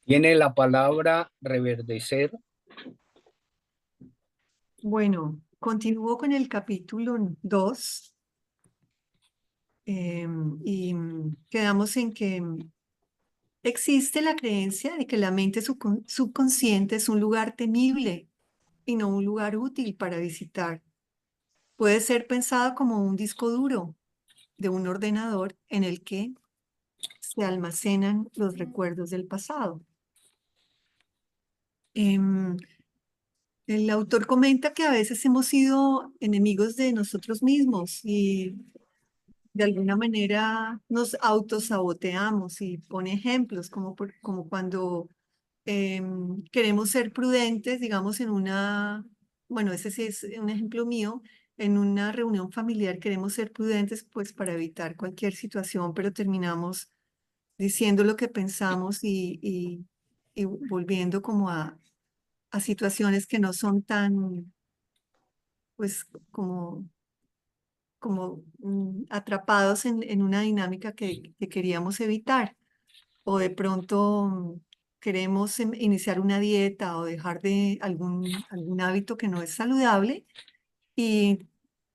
Tiene la palabra reverdecer. Bueno, continúo con el capítulo 2 y quedamos en que existe la creencia de que la mente subconsciente es un lugar temible y no un lugar útil para visitar. Puede ser pensado como un disco duro de un ordenador en el que se almacenan los recuerdos del pasado. Em, el autor comenta que a veces hemos sido enemigos de nosotros mismos y de alguna manera nos autosaboteamos y pone ejemplos como cuando queremos ser prudentes, digamos, bueno, ese sí es un ejemplo mío, en una reunión familiar queremos ser prudentes pues para evitar cualquier situación, pero terminamos diciendo lo que pensamos y volviendo como a situaciones que no son tan, pues, como atrapados en una dinámica que queríamos evitar. O de pronto queremos iniciar una dieta o dejar de algún hábito que no es saludable y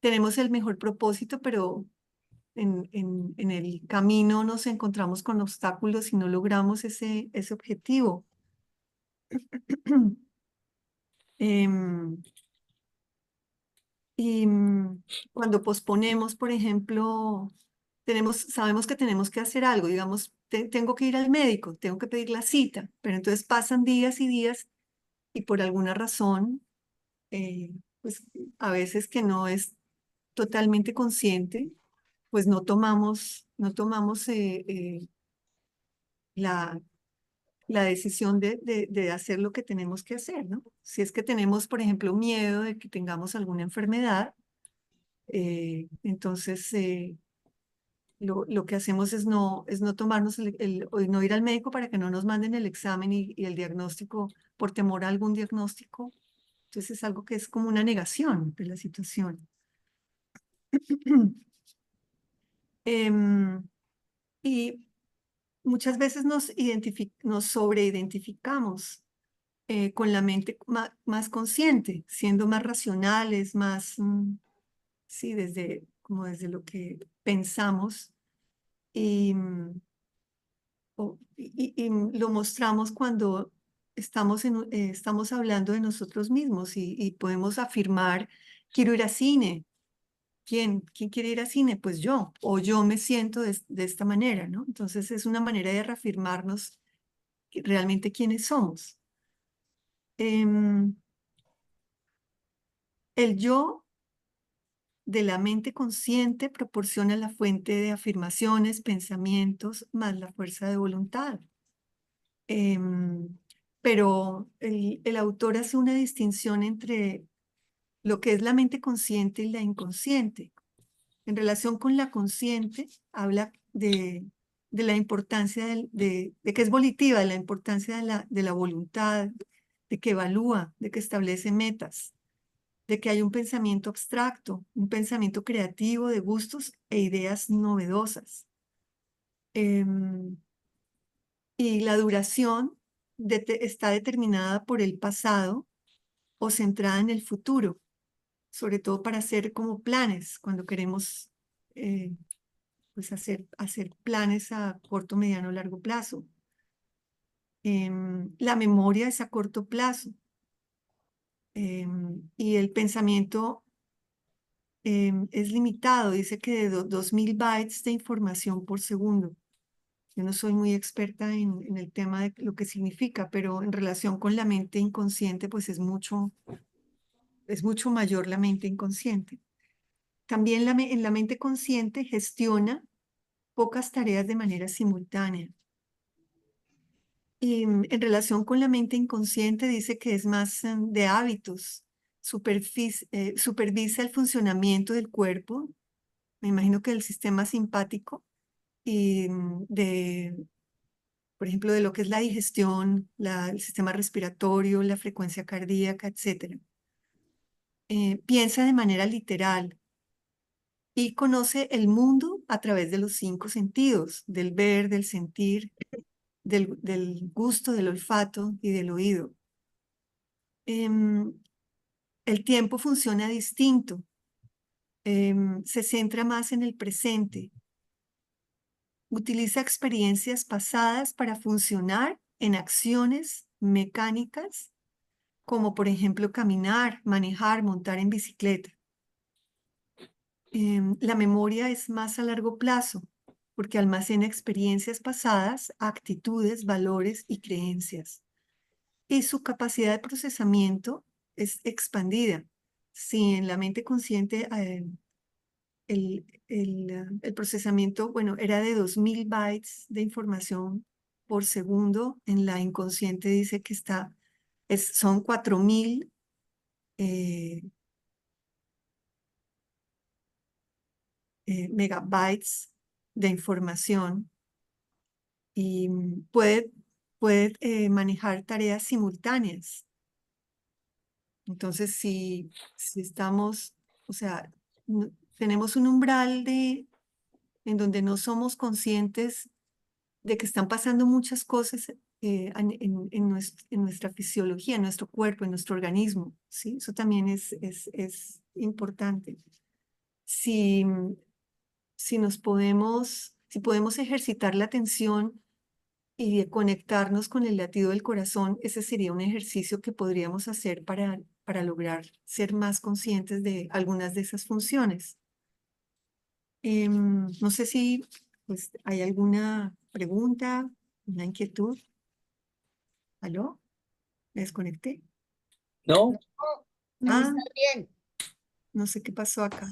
tenemos el mejor propósito, pero en el camino nos encontramos con obstáculos y no logramos ese objetivo. Em, Y cuando posponemos, por ejemplo, sabemos que tenemos que hacer algo, digamos, tengo que ir al médico, tengo que pedir la cita, pero entonces pasan días y días y por alguna razón, pues a veces que no es totalmente consciente, pues no tomamos la, la decisión de hacer lo que tenemos que hacer, ¿no? Si es que tenemos, por ejemplo, miedo de que tengamos alguna enfermedad, entonces, lo que hacemos es no tomarnos o no ir al médico para que no nos manden el examen y el diagnóstico por temor a algún diagnóstico. Entonces es algo que es como una negación de la situación. Em, y muchas veces nos sobreidentificamos con la mente más consciente, siendo más racionales, sí, como desde lo que pensamos. Y, lo mostramos cuando estamos hablando de nosotros mismos y podemos afirmar, quiero ir a cine. ¿Quién quiere ir a cine? Pues yo, o yo me siento de esta manera, ¿no? Entonces es una manera de reafirmarnos realmente quiénes somos. Em, el yo de la mente consciente proporciona la fuente de afirmaciones, pensamientos, más la fuerza de voluntad. Em, pero el autor hace una distinción entre lo que es la mente consciente y la inconsciente. En relación con la consciente, habla de la importancia de que es volitiva, de la importancia de la voluntad, de que evalúa, de que establece metas, de que hay un pensamiento abstracto, un pensamiento creativo de gustos e ideas novedosas. Em, y la duración está determinada por el pasado o centrada en el futuro, sobre todo para hacer como planes, cuando queremos pues hacer planes a corto, mediano, largo plazo. La memoria es a corto plazo y el pensamiento es limitado, dice que de 2000 bytes de información por segundo. Yo no soy muy experta en el tema de lo que significa, pero en relación con la mente inconsciente, pues es mucho mayor la mente inconsciente. También en la mente consciente gestiona pocas tareas de manera simultánea. Y en relación con la mente inconsciente dice que es más de hábitos, supervisa el funcionamiento del cuerpo, me imagino que del sistema simpático y por ejemplo, de lo que es la digestión, el sistema respiratorio, la frecuencia cardíaca, etcétera. Piensa de manera literal y conoce el mundo a través de los cinco sentidos, del ver, del sentir, del gusto, del olfato y del oído. El tiempo funciona distinto. Se centra más en el presente. Utiliza experiencias pasadas para funcionar en acciones mecánicas, como por ejemplo caminar, manejar, montar en bicicleta. La memoria es más a largo plazo, porque almacena experiencias pasadas, actitudes, valores y creencias. Y su capacidad de procesamiento es expandida. Si en la mente consciente el procesamiento, bueno, era de 2000 bytes de información por segundo, en la inconsciente dice que son 4000 megabytes de información y puede manejar tareas simultáneas. Entonces, si estamos, o sea, tenemos un umbral en donde no somos conscientes de que están pasando muchas cosas en nuestra fisiología, en nuestro cuerpo, en nuestro organismo, ¿sí? Eso también es importante. Si, si podemos ejercitar la atención y conectarnos con el latido del corazón, ese sería un ejercicio que podríamos hacer para lograr ser más conscientes de algunas de esas funciones. No sé si pues, hay alguna pregunta, una inquietud. ¿Aló? ¿Me desconecté? No, No, Ah, está bien. no sé qué pasó acá.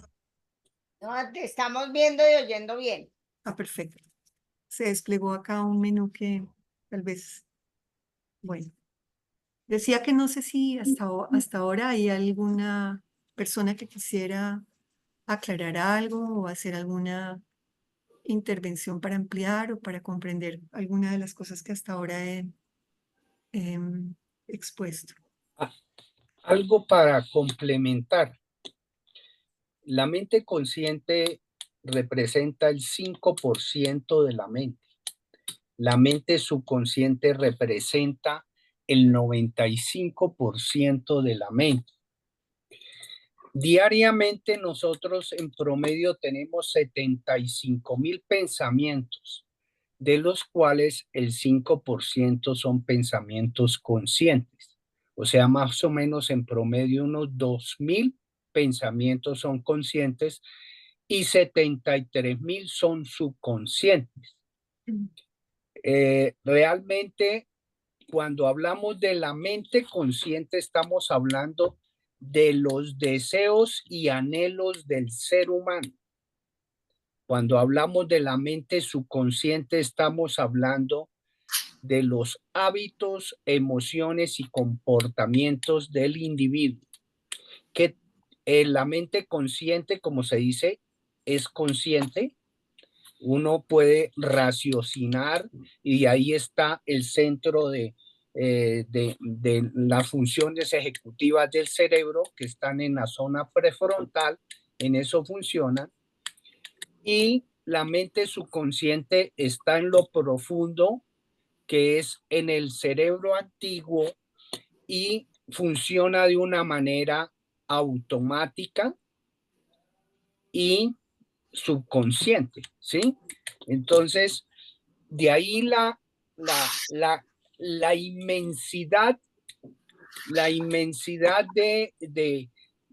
No, te estamos viendo y oyendo bien. Ah, perfecto. Se desplegó acá un menú que tal vez, bueno. Decía que no sé si hasta ahora hay alguna persona que quisiera aclarar algo o hacer alguna intervención para ampliar o para comprender alguna de las cosas que hasta ahora he expuesto. algo para complementar. La mente consciente representa el 5% de la mente. La mente subconsciente representa el 95% de la mente. Diariamente nosotros en promedio tenemos 75,000 pensamientos, de los cuales el 5% son pensamientos conscientes. O sea, más o menos en promedio unos 2,000 pensamientos son conscientes y 73,000 son subconscientes. Realmente, cuando hablamos de la mente consciente, estamos hablando de los deseos y anhelos del ser humano. Cuando hablamos de la mente subconsciente, estamos hablando de los hábitos, emociones y comportamientos del individuo. Que la mente consciente, como se dice, es consciente. Uno puede raciocinar y ahí está el centro de las funciones ejecutivas del cerebro que están en la zona prefrontal, en eso funcionan. Y la mente subconsciente está en lo profundo, que es en el cerebro antiguo y funciona de una manera automática y subconsciente, ¿sí? Entonces, de ahí la inmensidad,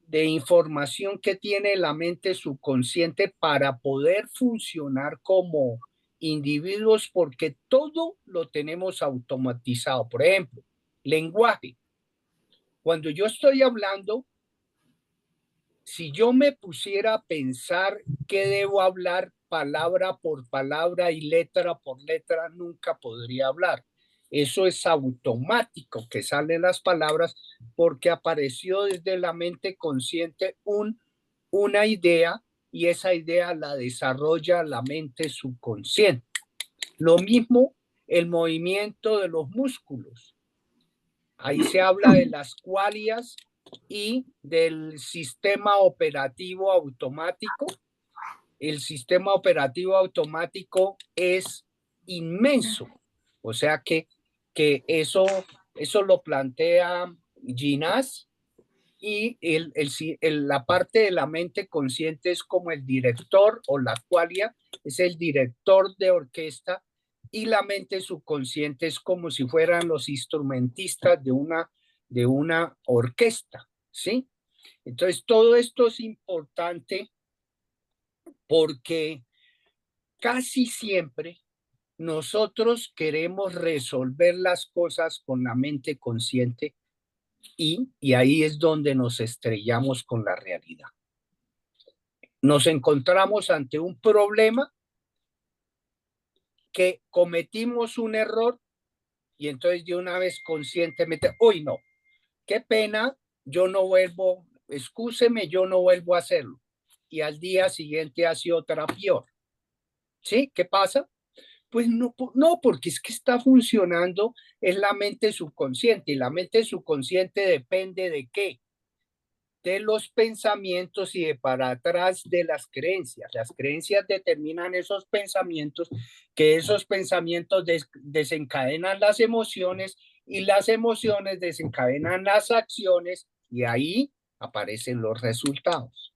de información que tiene la mente subconsciente para poder funcionar como individuos, porque todo lo tenemos automatizado. Por ejemplo, lenguaje. Cuando yo estoy hablando, si yo me pusiera a pensar qué debo hablar palabra por palabra y letra por letra, nunca podría hablar. Eso es automático, que salen las palabras porque apareció desde la mente consciente una idea y esa idea la desarrolla la mente subconsciente. Lo mismo el movimiento de los músculos. Ahí se habla de las cualias y del sistema operativo automático. El sistema operativo automático es inmenso. O sea que eso lo plantea Ginás, y la parte de la mente consciente es como el director, o la qualia es el director de orquesta, y la mente subconsciente es como si fueran los instrumentistas de una orquesta, ¿sí? Entonces, todo esto es importante porque casi siempre nosotros queremos resolver las cosas con la mente consciente, y ahí es donde nos estrellamos con la realidad. Nos encontramos ante un problema que cometimos un error, y entonces de una vez conscientemente, uy, no, qué pena, yo no vuelvo, excúseme, yo no vuelvo a hacerlo. Y al día siguiente hace otra peor. ¿Sí? ¿Qué pasa? Pues no, porque es que está funcionando, es la mente subconsciente, y la mente subconsciente depende de qué, de los pensamientos y de para atrás de las creencias. Las creencias determinan esos pensamientos, que esos pensamientos desencadenan las emociones, y las emociones desencadenan las acciones, y ahí aparecen los resultados.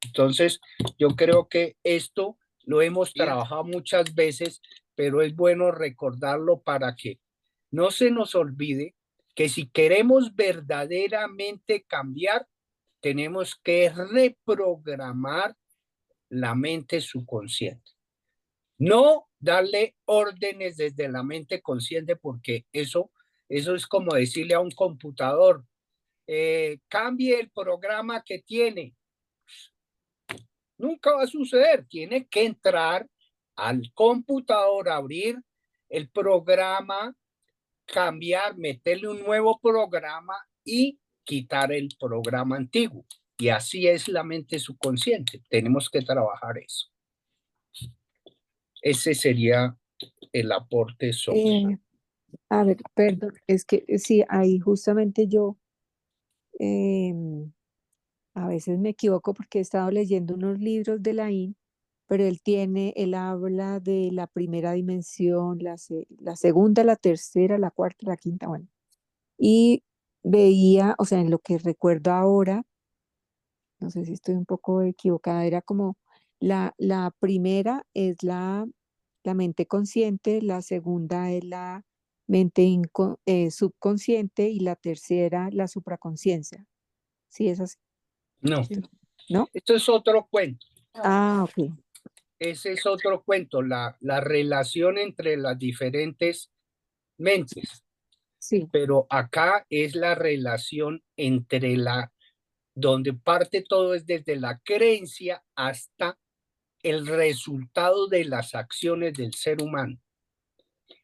Entonces, yo creo que esto lo hemos trabajado muchas veces, pero es bueno recordarlo para que no se nos olvide que si queremos verdaderamente cambiar, tenemos que reprogramar la mente subconsciente. No darle órdenes desde la mente consciente, porque eso es como decirle a un computador, cambie el programa que tiene. Nunca va a suceder. Tiene que entrar al computador, abrir el programa, cambiar, meterle un nuevo programa y quitar el programa antiguo. Y así es la mente subconsciente. Tenemos que trabajar eso. Ese sería el aporte sobre. A ver, perdón, es que sí, ahí justamente yo em, a veces me equivoco porque he estado leyendo unos libros de Laín, pero él habla de la primera dimensión, la segunda, la tercera, la cuarta, la quinta, bueno. Y veía, o sea, en lo que recuerdo ahora, no sé si estoy un poco equivocada, era como la primera es la mente consciente, la segunda es la mente subconsciente, y la tercera la supraconciencia. ¿Sí es así? No, ¿No? esto es otro cuento. Ah, ok. Ese es otro cuento, la relación entre las diferentes mentes. Sí. Pero acá es la relación entre donde parte todo es desde la creencia hasta el resultado de las acciones del ser humano.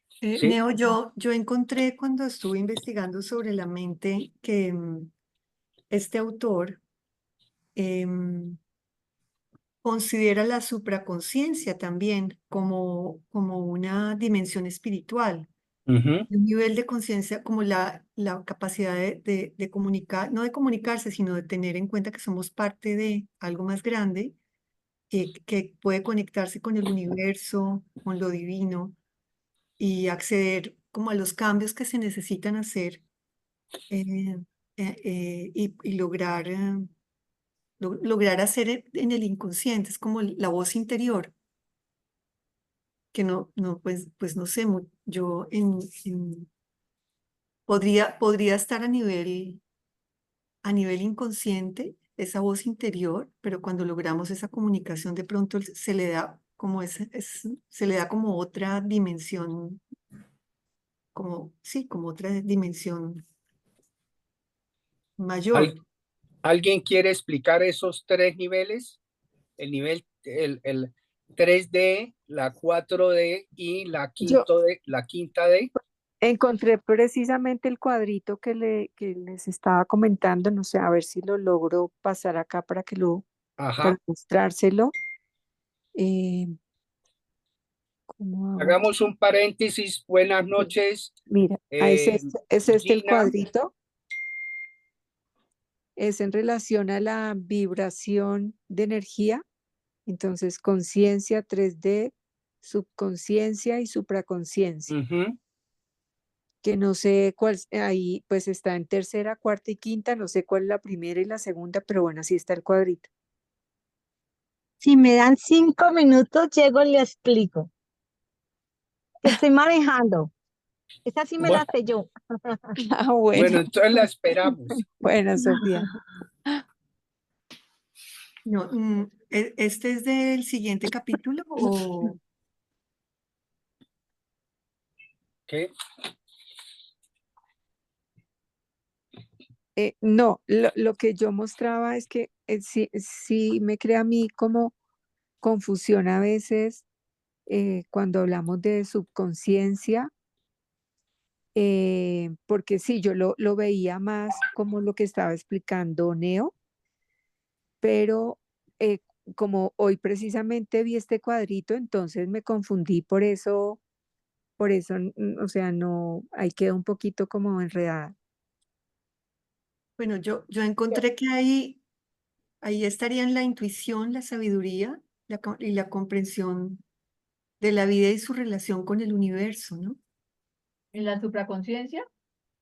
¿Sí? Neo, yo encontré cuando estuve investigando sobre la mente que este autor considera la supraconciencia también como una dimensión espiritual, Ujú. un nivel de conciencia como la capacidad de comunicar, no de comunicarse, sino de tener en cuenta que somos parte de algo más grande, que puede conectarse con el universo, con lo divino, y acceder como a los cambios que se necesitan hacer, y lograr, lograr hacer en el inconsciente. Es como la voz interior, que pues no sé, yo podría estar a nivel inconsciente, esa voz interior, pero cuando logramos esa comunicación, de pronto se le da como se le da como otra dimensión, como otra dimensión mayor. ¿Alguien quiere explicar esos tres niveles? El nivel, el 3D, la 4D y la Yo quinta D. encontré precisamente el cuadrito que les estaba comentando, no sé, a ver si lo logro pasar acá para para Ajá. mostrárselo. Eh, ¿Cómo hago aquí? Hagamos un paréntesis. Buenas Sí. noches. Mira, es este el Gina. cuadrito. Es en relación a la vibración de energía. Entonces, conciencia 3D, subconsciencia y supraconciencia. Ujú. que no sé cuál, ahí pues está en tercera, cuarta y quinta, no sé cuál es la primera y la segunda, pero bueno, así está el cuadrito. Si me dan 5 minutos, llego y le explico. Que estoy manejando. Esa sí me la Bueno, sé yo. Ah, bueno, bueno, entonces la esperamos. bueno, Sofía. No, ¿este es del siguiente capítulo o ¿Qué? No, lo que yo mostraba es que sí me crea a mí como confusión a veces cuando hablamos de subconsciencia, porque sí, yo lo veía más como lo que estaba explicando Neo, pero eh, como hoy precisamente vi este cuadrito, entonces me confundí por eso, o sea, no, ahí quedó un poquito como enredada. bueno, yo encontré que ahí estarían la intuición, la sabiduría y la comprensión de la vida y su relación con el universo, ¿no? ¿En la supraconciencia?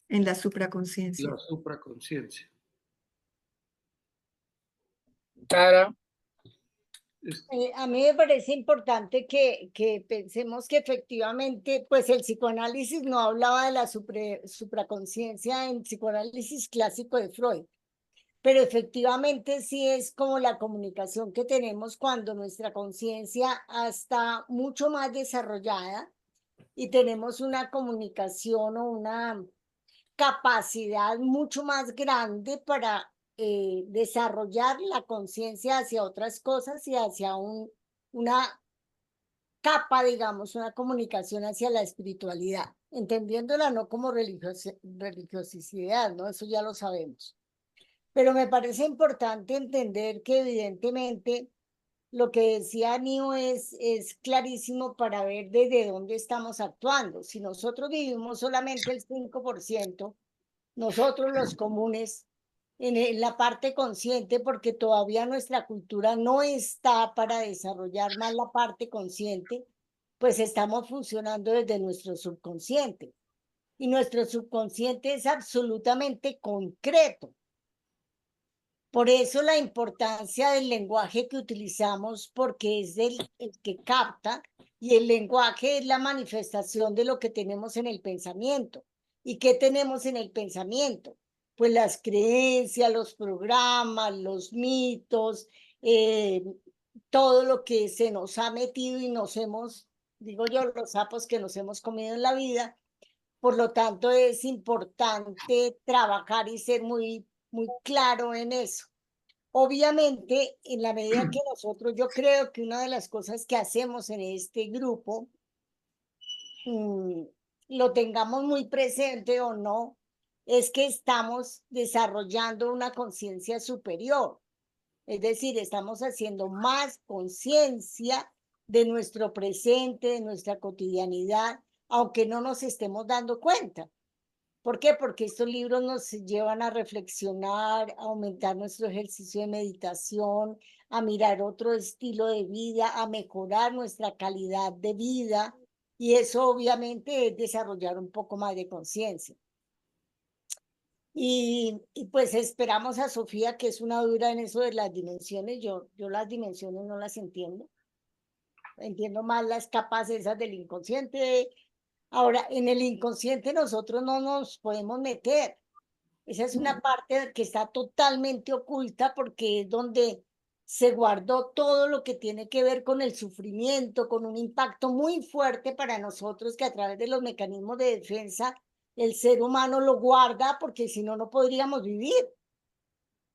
En la supraconsciencia. La supraconciencia. Tara, A mí me parece importante que pensemos que efectivamente, pues el psicoanálisis no hablaba de la supraconsciencia en psicoanálisis clásico de Freud, pero efectivamente sí es como la comunicación que tenemos cuando nuestra conciencia está mucho más desarrollada y tenemos una comunicación o una capacidad mucho más grande para desarrollar la conciencia hacia otras cosas y hacia una capa, digamos, una comunicación hacia la espiritualidad, entendiéndola no como religiosidad, ¿no? Eso ya lo sabemos. Pero me parece importante entender que evidentemente lo que decía Nio es clarísimo para ver desde dónde estamos actuando. Si nosotros vivimos solamente el 5%, nosotros los comunes, en la parte consciente, porque todavía nuestra cultura no está para desarrollar más la parte consciente, pues estamos funcionando desde nuestro subconsciente. Y nuestro subconsciente es absolutamente concreto. Por eso la importancia del lenguaje que utilizamos, porque es el que capta, y el lenguaje es la manifestación de lo que tenemos en el pensamiento. ¿Y qué tenemos en el pensamiento? Pues las creencias, los programas, los mitos, todo lo que se nos ha metido y nos hemos, digo yo, los sapos que nos hemos comido en la vida. Por lo tanto, es importante trabajar y ser muy claro en eso. Obviamente, en la medida que nosotros, yo creo que una de las cosas que hacemos en este grupo, lo tengamos muy presente o no, es que estamos desarrollando una conciencia superior. Es decir, estamos haciendo más conciencia de nuestro presente, de nuestra cotidianidad, aunque no nos estemos dando cuenta. ¿Por qué? Porque estos libros nos llevan a reflexionar, a aumentar nuestro ejercicio de meditación, a mirar otro estilo de vida, a mejorar nuestra calidad de vida. Y eso obviamente es desarrollar un poco más de conciencia. Y pues esperamos a Sofía, que es una dura en eso de las dimensiones. Yo las dimensiones no las entiendo. Entiendo más las capas esas del inconsciente. Ahora, en el inconsciente nosotros no nos podemos meter. Esa es una parte que está totalmente oculta porque es donde se guardó todo lo que tiene que ver con el sufrimiento, con un impacto muy fuerte para nosotros que a través de los mecanismos de defensa el ser humano lo guarda porque si no, no podríamos vivir.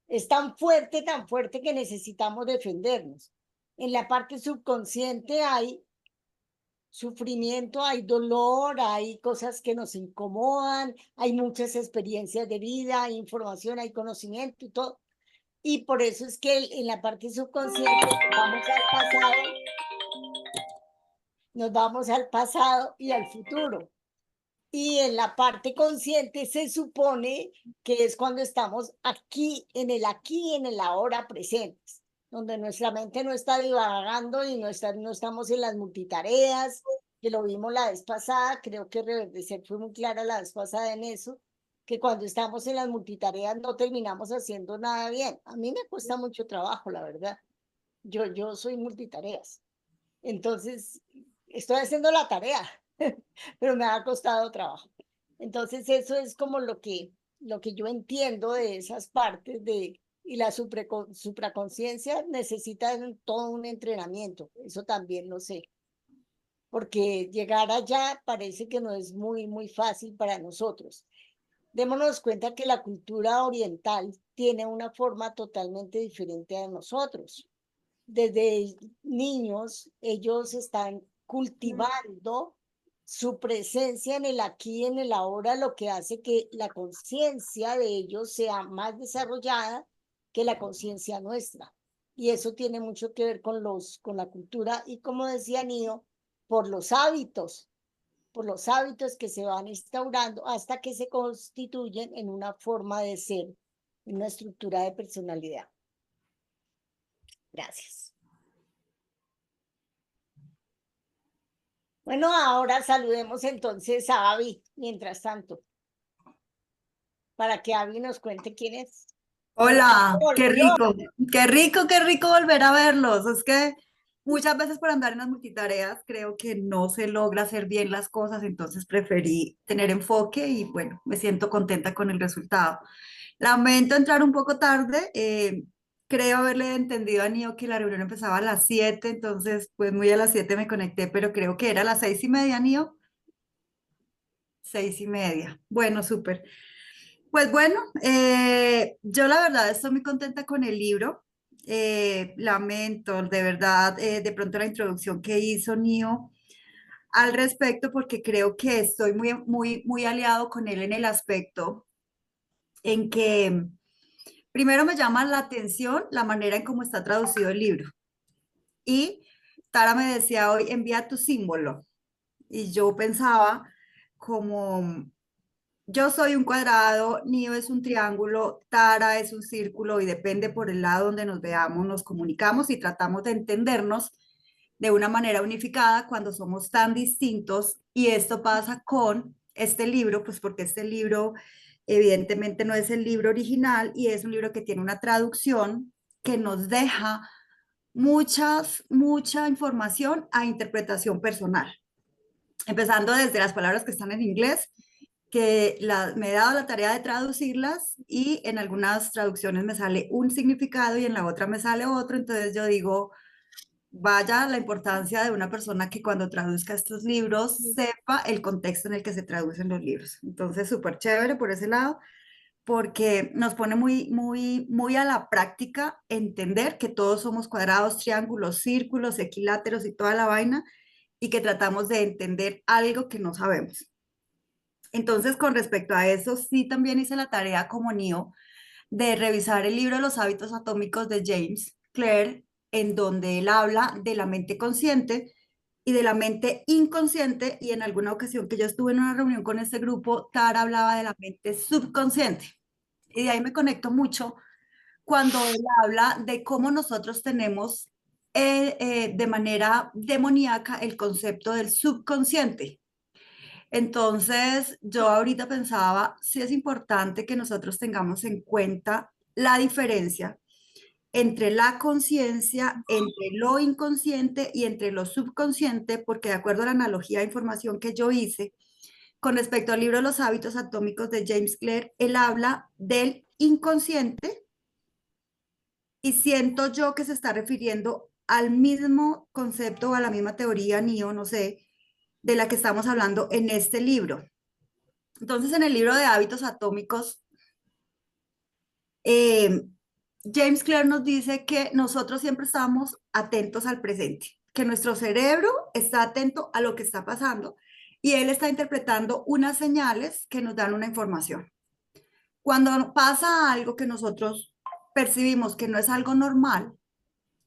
Es tan fuerte que necesitamos defendernos. En la parte subconsciente hay sufrimiento, hay dolor, hay cosas que nos incomodan, hay muchas experiencias de vida, hay información, hay conocimiento y todo. Y por eso es que en la parte subconsciente nos vamos al pasado y al futuro. Y en la parte consciente se supone que es cuando estamos aquí y en el ahora presentes, donde nuestra mente no está divagando y no estamos en las multitareas que lo vimos la vez pasada, creo que Reverdecer fue muy clara la vez pasada en eso, que cuando estamos en las multitareas no terminamos haciendo nada bien. A mí me cuesta mucho trabajo, la verdad. Yo soy multitareas. Entonces, estoy haciendo la tarea, pero me ha costado trabajo. Entonces, eso es como lo que yo entiendo de esas partes de, y la supraconciencia necesita todo un entrenamiento, eso también lo sé, porque llegar allá parece que no es muy fácil para nosotros. Démonos cuenta que la cultura oriental tiene una forma totalmente diferente a nosotros. Desde niños, ellos están cultivando su presencia en el aquí y en el ahora, lo que hace que la conciencia de ellos sea más desarrollada que la conciencia nuestra. Y eso tiene mucho que ver con la cultura y, como decía Nio, por los hábitos que se van instaurando hasta que se constituyen en una forma de ser, en una estructura de personalidad. Gracias. Bueno, ahora saludemos entonces a Abby, mientras tanto, para que Abby nos cuente quién es. Hola, qué Volvió. rico, qué rico volver a verlos. Es que muchas veces por andar en las multitareas creo que no se logra hacer bien las cosas, entonces preferí tener enfoque y bueno, me siento contenta con el resultado. Lamento entrar un poco tarde, creo haberle entendido a Nio que la reunión empezaba a las 7, entonces pues muy a las 7 me conecté, pero creo que era a las 6:30, Nio. 6:30. Bueno, súper. Pues bueno, yo la verdad estoy muy contenta con el libro. Lamento, de verdad, de pronto la introducción que hizo Nio al respecto, porque creo que estoy muy aliado con él en el aspecto en que primero me llama la atención la manera en cómo está traducido el libro. Y Tara me decía hoy, envía tu símbolo. Y yo pensaba como yo soy un cuadrado, Nio es un triángulo, Tara es un círculo y depende por el lado donde nos veamos, nos comunicamos y tratamos de entendernos de una manera unificada cuando somos tan distintos. Y esto pasa con este libro, pues porque este libro evidentemente no es el libro original y es un libro que tiene una traducción que nos deja mucha información a interpretación personal, empezando desde las palabras que están en inglés, que me he dado la tarea de traducirlas y en algunas traducciones me sale un significado y en la otra me sale otro, entonces yo digo, vaya la importancia de una persona que cuando traduzca estos libros sepa el contexto en el que se traducen los libros. Entonces, súper chévere por ese lado, porque nos pone muy a la práctica entender que todos somos cuadrados, triángulos, círculos, equiláteros y toda la vaina, y que tratamos de entender algo que no sabemos. Entonces, con respecto a eso, sí también hice la tarea como Nio de revisar el libro Los hábitos atómicos de James Clear, en donde él habla de la mente consciente y de la mente inconsciente, y en alguna ocasión que yo estuve en una reunión con este grupo, Tara hablaba de la mente subconsciente. Y de ahí me conecto mucho cuando él habla de cómo nosotros tenemos de manera demoníaca el concepto del subconsciente. Entonces, yo ahorita pensaba, sí es importante que nosotros tengamos en cuenta la diferencia entre la conciencia, entre lo inconsciente y entre lo subconsciente, porque de acuerdo a la analogía de información que yo hice, con respecto al libro Los hábitos atómicos de James Clear, él habla del inconsciente y siento yo que se está refiriendo al mismo concepto o a la misma teoría, Nio, no sé, de la que estamos hablando en este libro. Entonces, en el libro de hábitos atómicos, James Clear nos dice que nosotros siempre estamos atentos al presente, que nuestro cerebro está atento a lo que está pasando y él está interpretando unas señales que nos dan una información. Cuando pasa algo que nosotros percibimos que no es algo normal,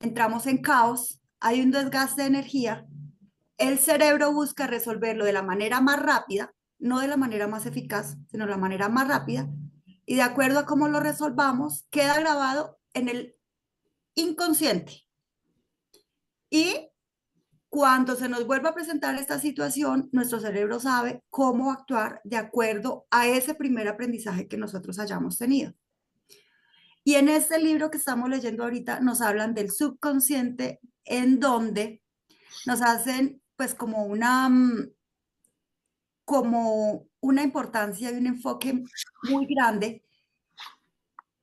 entramos en caos, hay un desgaste de energía, el cerebro busca resolverlo de la manera más rápida, no de la manera más eficaz, sino de la manera más rápida, y de acuerdo a cómo lo resolvamos, queda grabado en el inconsciente. Y cuando se nos vuelva a presentar esta situación, nuestro cerebro sabe cómo actuar de acuerdo a ese primer aprendizaje que nosotros hayamos tenido. Y en este libro que estamos leyendo ahorita nos hablan del subconsciente, en donde nos hacen pues como una importancia y un enfoque muy grande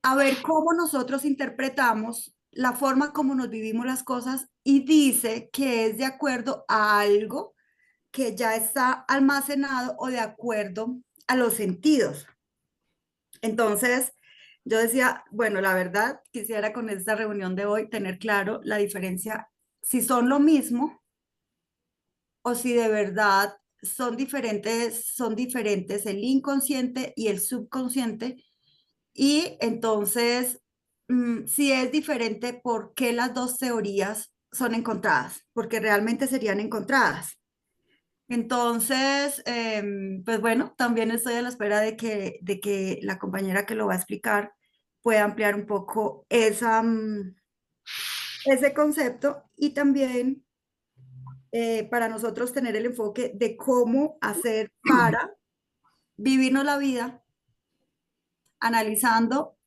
a ver cómo nosotros interpretamos la forma como nos vivimos las cosas, y dice que es de acuerdo a algo que ya está almacenado o de acuerdo a los sentidos. Entonces, yo decía, bueno, la verdad, quisiera con esta reunión de hoy tener claro la diferencia, si son lo mismo o si de verdad son diferentes el inconsciente y el subconsciente. Y entonces, si es diferente, ¿por qué las dos teorías son encontradas? Porque realmente serían encontradas. Entonces, pues bueno, también estoy a la espera de que la compañera que lo va a explicar pueda ampliar un poco ese concepto, y también para nosotros tener el enfoque de cómo hacer para vivirnos la vida analizando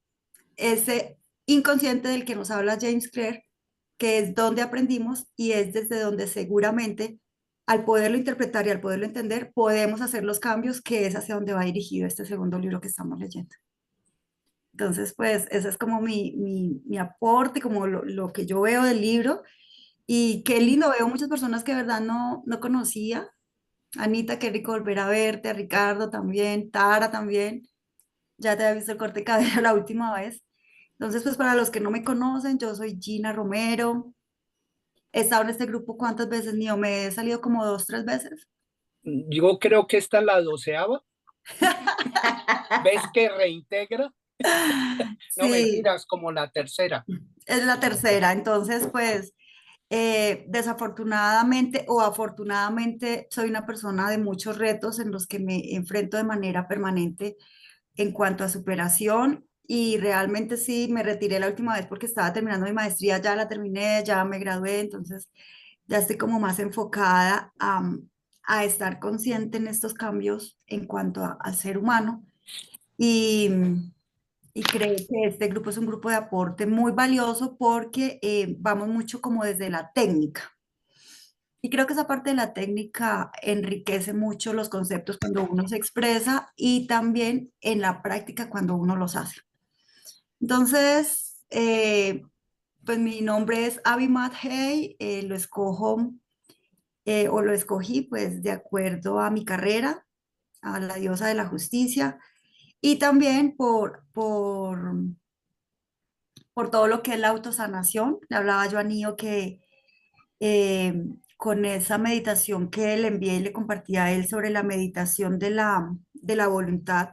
ese inconsciente del que nos habla James Clear, que es donde aprendimos y es desde donde seguramente al poderlo interpretar y al poderlo entender podemos hacer los cambios, que es hacia donde va dirigido este segundo libro que estamos leyendo. Entonces, pues ese es como mi aporte, como lo que yo veo del libro. Y qué lindo, veo muchas personas que de verdad no conocía. Anita, qué rico volver a verte, a Ricardo también, Tara también. Ya te había visto el corte de cabello la última vez. Entonces, pues para los que no me conocen, yo soy Gina Romero. He estado en este grupo cuántas veces, Nio, me he salido como 2, 3 veces. Yo creo que esta es la 12ª. ¿Ves que reintegra? No, Sí, mentiras, como la tercera. es la tercera. Entonces, pues desafortunadamente o afortunadamente soy una persona de muchos retos en los que me enfrento de manera permanente en cuanto a superación, y realmente sí me retiré la última vez porque estaba terminando mi maestría, ya la terminé, ya me gradué, entonces ya estoy como más enfocada a estar consciente en estos cambios en cuanto al ser humano, y, y creo que este grupo es un grupo de aporte muy valioso porque vamos mucho como desde la técnica. Y creo que esa parte de la técnica enriquece mucho los conceptos cuando uno se expresa, y también en la práctica cuando uno los hace. Entonces, pues mi nombre es Abimat Hey, lo escojo o lo escogí pues de acuerdo a mi carrera, a la diosa de la justicia, y también por todo lo que es la autosanación. Le hablaba yo a Nio que con esa meditación que le envié y le compartí a él sobre la meditación de la voluntad,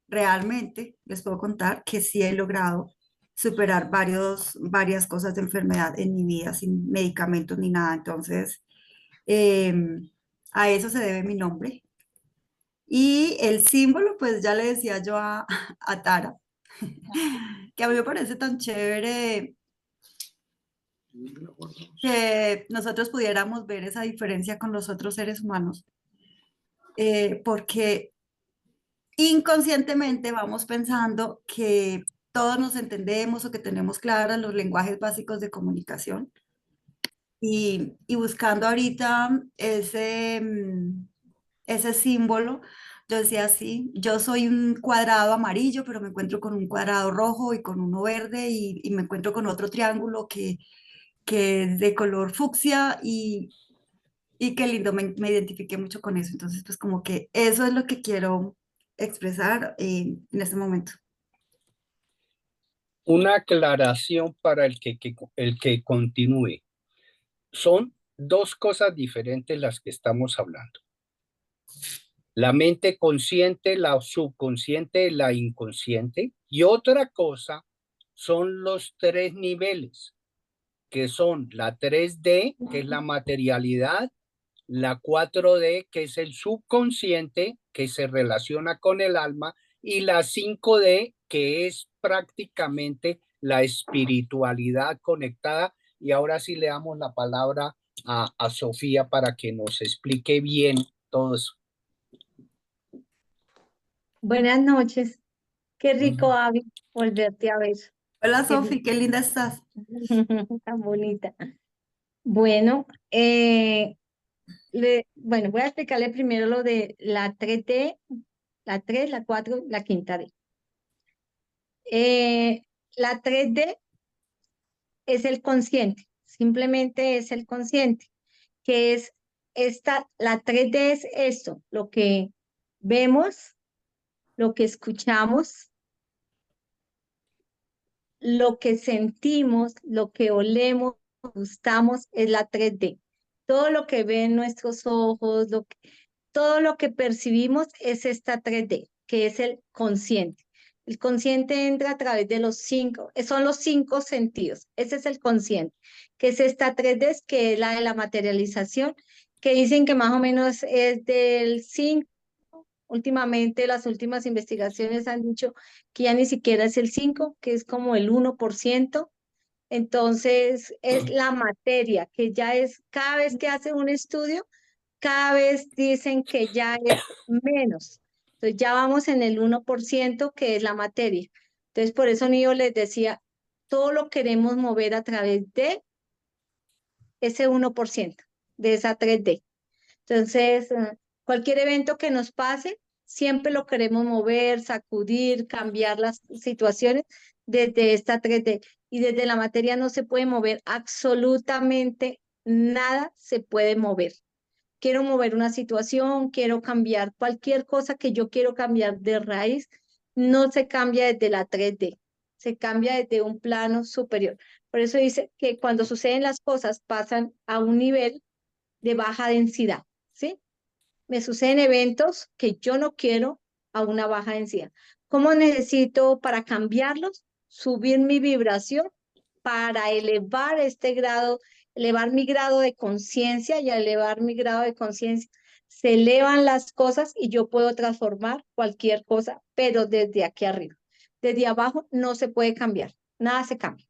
realmente les puedo contar que sí he logrado superar varias cosas de enfermedad en mi vida sin medicamentos ni nada. Entonces, eh, a eso se debe mi nombre. Y el símbolo, pues ya le decía yo a Tara, que a mí me parece tan chévere que nosotros pudiéramos ver esa diferencia con los otros seres humanos, porque inconscientemente vamos pensando que todos nos entendemos o que tenemos claros los lenguajes básicos de comunicación, y buscando ahorita ese símbolo, yo decía así, yo soy un cuadrado amarillo, pero me encuentro con un cuadrado rojo y con uno verde, y me encuentro con otro triángulo que es de color fucsia, y qué lindo, me identifiqué mucho con eso. Entonces, pues como que eso es lo que quiero expresar en este momento. Una aclaración para el que continúe. Son dos cosas diferentes las que estamos hablando. La mente consciente, la subconsciente, la inconsciente. Y otra cosa son los 3 niveles, que son la 3D, que es la materialidad, la 4D, que es el subconsciente, que se relaciona con el alma, y la 5D, que es prácticamente la espiritualidad conectada. Y ahora sí le damos la palabra a Sofía para que nos explique bien todo eso. Buenas noches. Qué rico, Ujú. Avi, volverte a ver. Hola, Qué Sofi, qué linda estás. tan bonita. Bueno, bueno, voy a explicarle primero lo de la 3D, la 3, la 4, la quinta D. La 3D es el consciente, simplemente es el consciente, que es la 3D es esto, lo que vemos, lo que escuchamos, lo que sentimos, lo que olemos, gustamos, es la 3D. Todo lo que ven nuestros ojos, todo lo que percibimos es esta 3D, que es el consciente. El consciente entra a través de son los 5 sentidos. Ese es el consciente, que es esta 3D, que es la de la materialización, que dicen que más o menos es del 5. Últimamente las últimas investigaciones han dicho que ya ni siquiera es el 5, que es como el 1%. Entonces es la materia, que ya es, cada vez que hacen un estudio, cada vez dicen que ya es menos. Entonces ya vamos en el 1%, que es la materia. Entonces por eso yo les decía, todo lo queremos mover a través de ese 1%, de esa 3D. Entonces, cualquier evento que nos pase, siempre lo queremos mover, sacudir, cambiar las situaciones desde esta 3D. Y desde la materia no se puede mover absolutamente nada, se puede mover. Quiero mover una situación, quiero cambiar cualquier cosa que yo quiero cambiar de raíz, no se cambia desde la 3D, se cambia desde un plano superior. Por eso dice que cuando suceden las cosas pasan a un nivel de baja densidad, ¿sí? Me suceden eventos que yo no quiero a una baja densidad. ¿Cómo necesito para cambiarlos? Subir mi vibración para elevar elevar mi grado de conciencia, y al elevar mi grado de conciencia se elevan las cosas y yo puedo transformar cualquier cosa, pero desde aquí arriba. Desde abajo no se puede cambiar, nada se cambia.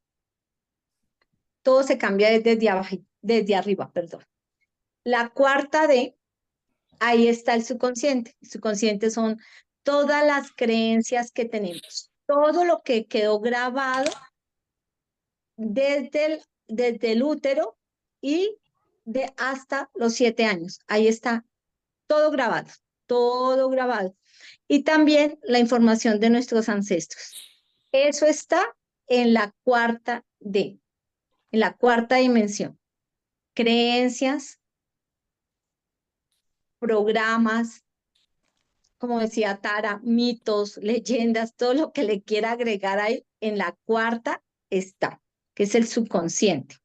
Todo se cambia desde arriba, perdón. La cuarta D, ahí está el subconsciente. El subconsciente son todas las creencias que tenemos, todo lo que quedó grabado desde el útero y hasta los 7 años. Ahí está todo grabado, todo grabado. Y también la información de nuestros ancestros. Eso está en la cuarta D, en la cuarta dimensión. Creencias, programas, como decía Tara, mitos, leyendas, todo lo que le quiera agregar ahí, en la cuarta está, que es el subconsciente.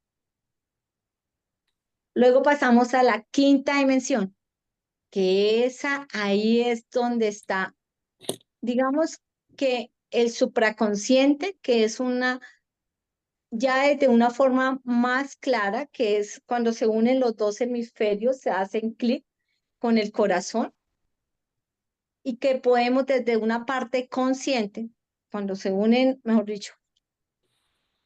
Luego pasamos a la quinta dimensión, que ahí es donde está, digamos que el supraconsciente, que es ya desde una forma más clara, que es cuando se unen los 2 hemisferios, se hacen clic con el corazón, y que podemos desde una parte consciente, cuando se unen, mejor dicho,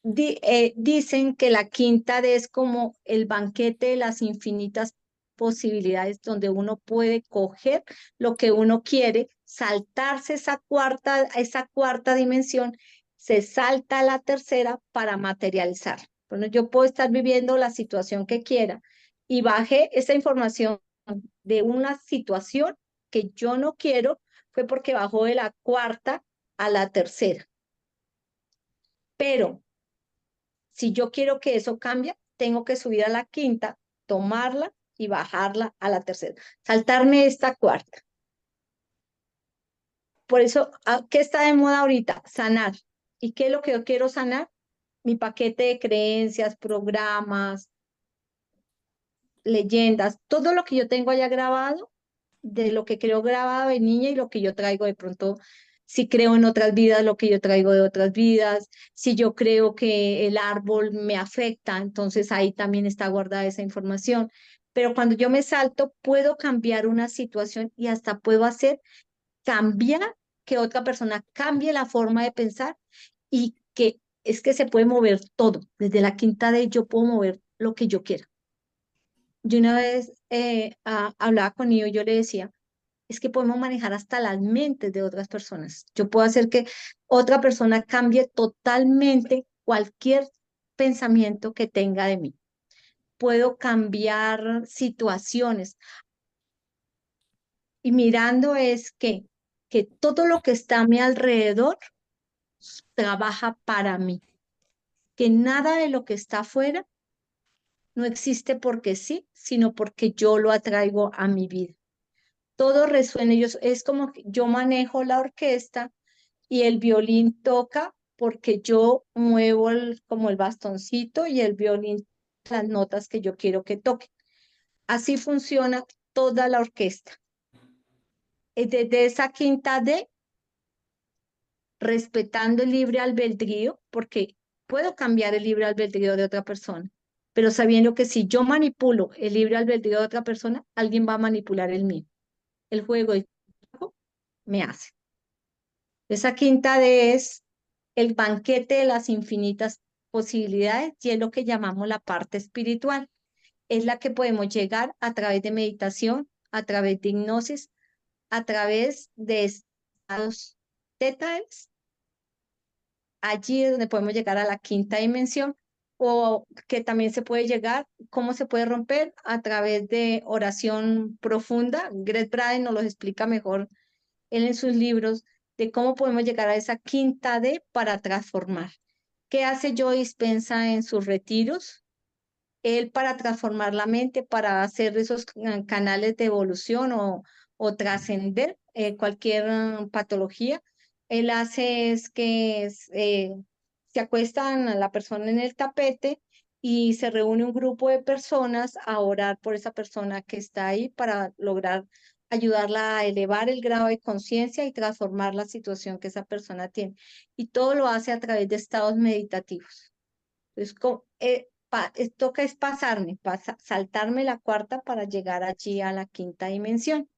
dicen que la quinta D es como el banquete de las infinitas posibilidades, donde uno puede coger lo que uno quiere, saltarse esa cuarta dimensión, se salta a la tercera para materializar. Bueno, yo puedo estar viviendo la situación que quiera y bajé esa información de una situación que yo no quiero, fue porque bajó de la cuarta a la tercera. Pero si yo quiero que eso cambie, tengo que subir a la quinta, tomarla y bajarla a la tercera. Saltarme esta cuarta. Por eso, ¿qué está de moda ahorita? Sanar. ¿Y qué es lo que yo quiero sanar? Mi paquete de creencias, programas, leyendas, todo lo que yo tengo allá grabado, de lo que creo grabado de niña y lo que yo traigo de pronto, si creo en otras vidas, lo que yo traigo de otras vidas, si yo creo que el árbol me afecta, entonces ahí también está guardada esa información. Pero cuando yo me salto, puedo cambiar una situación y hasta puedo cambiar que otra persona cambie la forma de pensar, y que es que se puede mover todo. Desde la quinta D yo puedo mover lo que yo quiera. Yo una vez hablaba con ellos, yo le decía, es que podemos manejar hasta las mentes de otras personas. Yo puedo hacer que otra persona cambie totalmente cualquier pensamiento que tenga de mí. Puedo cambiar situaciones. Y mirando es que todo lo que está a mi alrededor trabaja para mí. Que nada de lo que está afuera no existe porque sí, sino porque yo lo atraigo a mi vida. Todo resuena. Es como que yo manejo la orquesta y el violín toca porque yo muevo como el bastoncito y el violín las notas que yo quiero que toque. Así funciona toda la orquesta. Desde esa quinta D, respetando el libre albedrío, porque puedo cambiar el libre albedrío de otra persona, pero sabiendo que si yo manipulo el libre albedrío de otra persona, alguien va a manipular el mío. El juego me hace. Esa quinta D es el banquete de las infinitas posibilidades y es lo que llamamos la parte espiritual. Es la que podemos llegar a través de meditación, a través de hipnosis, a través de estados tetales. Allí es donde podemos llegar a la quinta dimensión, o que también se puede llegar, ¿cómo se puede romper? A través de oración profunda. Gret Braden nos lo explica mejor él en sus libros, de cómo podemos llegar a esa quinta D para transformar. ¿Qué hace Joe Dispenza en sus retiros? Él para transformar la mente, para hacer esos canales de evolución o trascender cualquier patología, él hace es que se acuestan a la persona en el tapete y se reúne un grupo de personas a orar por esa persona que está ahí para lograr ayudarla a elevar el grado de conciencia y transformar la situación que esa persona tiene. Y todo lo hace a través de estados meditativos. Entonces, toca es saltarme la cuarta para llegar allí a la quinta dimensión.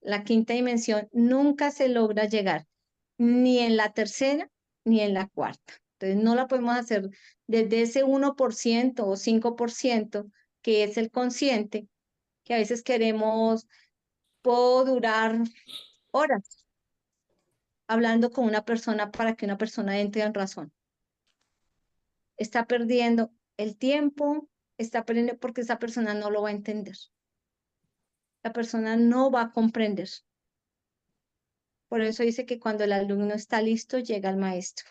La quinta dimensión nunca se logra llegar, ni en la tercera ni en la cuarta. Entonces, no la podemos hacer desde ese 1% o 5% que es el consciente, que a veces puedo durar horas hablando con una persona para que una persona entre en razón. Está perdiendo el tiempo, está perdiendo porque esa persona no lo va a entender. La persona no va a comprender. Por eso dice que cuando el alumno está listo, llega el maestro.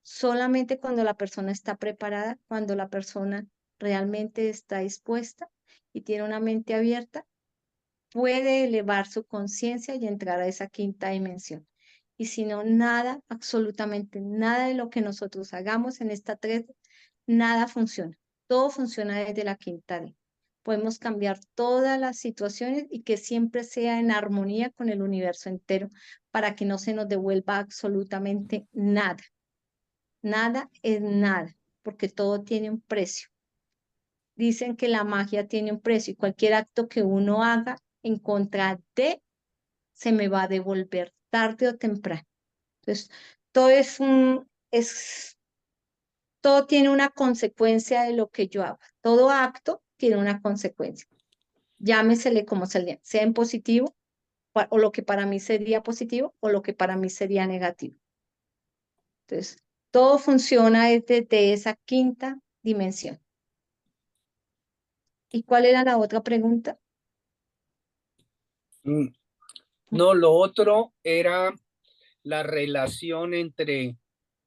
Solamente cuando la persona está preparada, cuando la persona realmente está dispuesta y tiene una mente abierta, puede elevar su conciencia y entrar a esa quinta dimensión. Y si no, nada, absolutamente nada de lo que nosotros hagamos en esta 3, nada funciona. Todo funciona desde la quinta D. Podemos cambiar todas las situaciones y que siempre sea en armonía con el universo entero para que no se nos devuelva absolutamente nada. Nada es nada, porque todo tiene un precio. Dicen que la magia tiene un precio y cualquier acto que uno haga en contra de se me va a devolver tarde o temprano. Entonces, todo tiene una consecuencia de lo que yo hago. Todo acto tiene una consecuencia. Llámesele como sea en positivo, o lo que para mí sería positivo, o lo que para mí sería negativo. Entonces, todo funciona desde esa quinta dimensión. ¿Y cuál era la otra pregunta? No, lo otro era la relación entre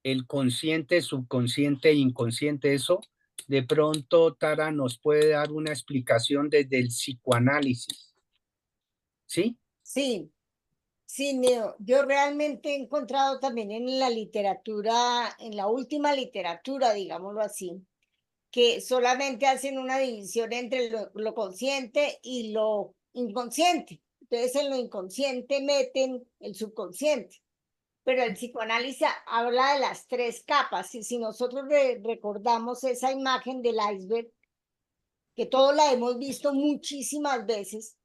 el consciente, subconsciente e inconsciente. Eso de pronto Tara nos puede dar una explicación desde el psicoanálisis. ¿Sí? Sí, sí, Neo. Yo realmente he encontrado también en la literatura, en la última literatura, digámoslo así, que solamente hacen una división entre lo consciente y lo inconsciente. Entonces en lo inconsciente meten el subconsciente. Pero el psicoanálisis habla de las 3 capas, y si nosotros recordamos esa imagen del iceberg, que todos la hemos visto muchísimas veces,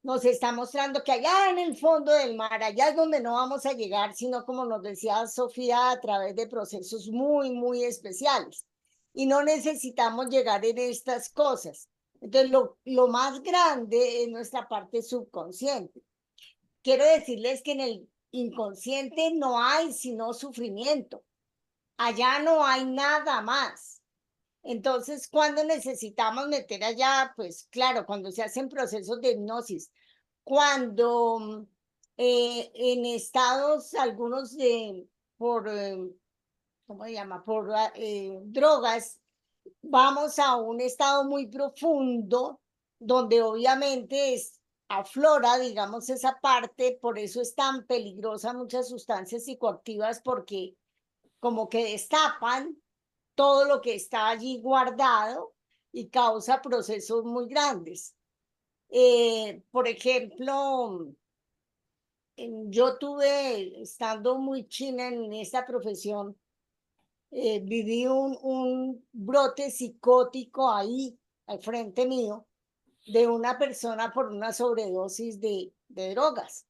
nos está mostrando que allá en el fondo del mar, allá es donde no vamos a llegar, sino como nos decía Sofía, a través de procesos muy, muy especiales. Y no necesitamos llegar en estas cosas. Entonces, lo más grande es nuestra parte subconsciente. Quiero decirles que en el inconsciente no hay sino sufrimiento. Allá no hay nada más. Entonces, cuando necesitamos meter allá, pues claro, cuando se hacen procesos de hipnosis, cuando en estados algunos ¿cómo se llama? Por drogas, vamos a un estado muy profundo donde obviamente aflora, digamos, esa parte, por eso es tan peligrosa muchas sustancias psicoactivas, porque como que destapan todo lo que está allí guardado y causa procesos muy grandes. Por ejemplo, yo tuve, estando muy china en esta profesión, viví un brote psicótico ahí, al frente mío, de una persona por una sobredosis de drogas.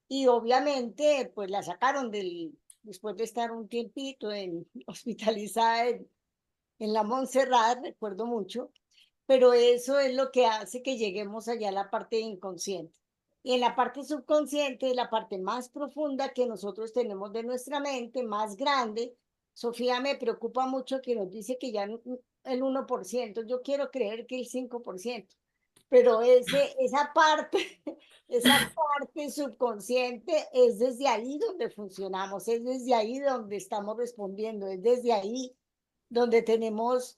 Y obviamente, pues la sacaron después de estar un tiempito hospitalizada en la Montserrat, recuerdo mucho, pero eso es lo que hace que lleguemos allá a la parte inconsciente. Y en la parte subconsciente, la parte más profunda que nosotros tenemos de nuestra mente, más grande, Sofía me preocupa mucho que nos dice que ya el 1%, yo quiero creer que el 5%, pero esa parte, esa parte subconsciente es desde ahí donde funcionamos, es desde ahí donde estamos respondiendo, es desde ahí donde tenemos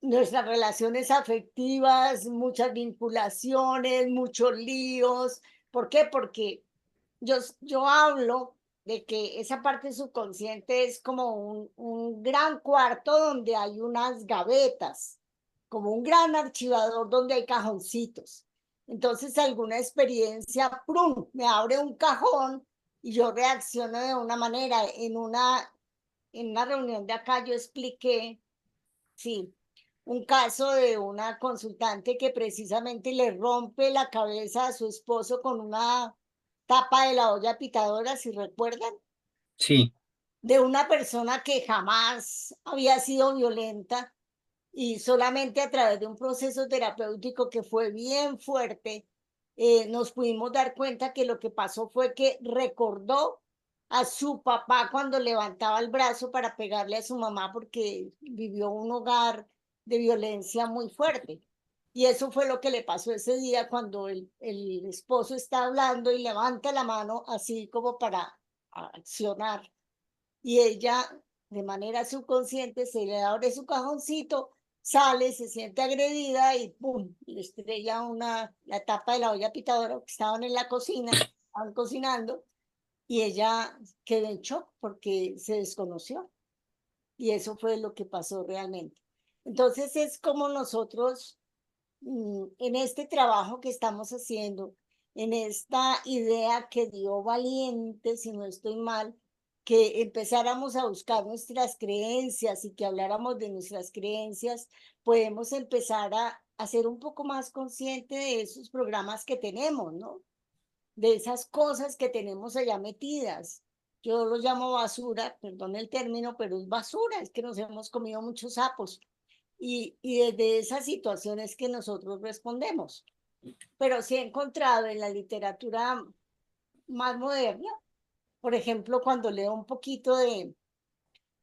nuestras relaciones afectivas, muchas vinculaciones, muchos líos. ¿Por qué? Porque yo hablo de que esa parte subconsciente es como un gran cuarto donde hay unas gavetas, como un gran archivador donde hay cajoncitos. Entonces, alguna experiencia, ¡prum!, me abre un cajón y yo reacciono de una manera. En una reunión de acá yo expliqué, sí, un caso de una consultante que precisamente le rompe la cabeza a su esposo con una tapa de la olla pitadora, si recuerdan, Sí, de una persona que jamás había sido violenta y solamente a través de un proceso terapéutico que fue bien fuerte, nos pudimos dar cuenta que lo que pasó fue que recordó a su papá cuando levantaba el brazo para pegarle a su mamá porque vivió un hogar de violencia muy fuerte. Y eso fue lo que le pasó ese día cuando el esposo está hablando y levanta la mano así como para accionar. Y ella, de manera subconsciente, se le abre su cajoncito, sale, se siente agredida y ¡pum!, le estrella la tapa de la olla pitadora, que estaban en la cocina, estaban cocinando, y ella quedó en shock porque se desconoció. Y eso fue lo que pasó realmente. Entonces es como nosotros, en este trabajo que estamos haciendo, en esta idea que dio Valiente, si no estoy mal, que empezáramos a buscar nuestras creencias y que habláramos de nuestras creencias, podemos empezar a ser un poco más consciente de esos programas que tenemos, ¿no? De esas cosas que tenemos allá metidas. Yo lo llamo basura, perdón el término, pero es basura, es que nos hemos comido muchos sapos. Y desde esas situaciones que nosotros respondemos. Pero sí he encontrado en la literatura más moderna, por ejemplo, cuando leo un poquito de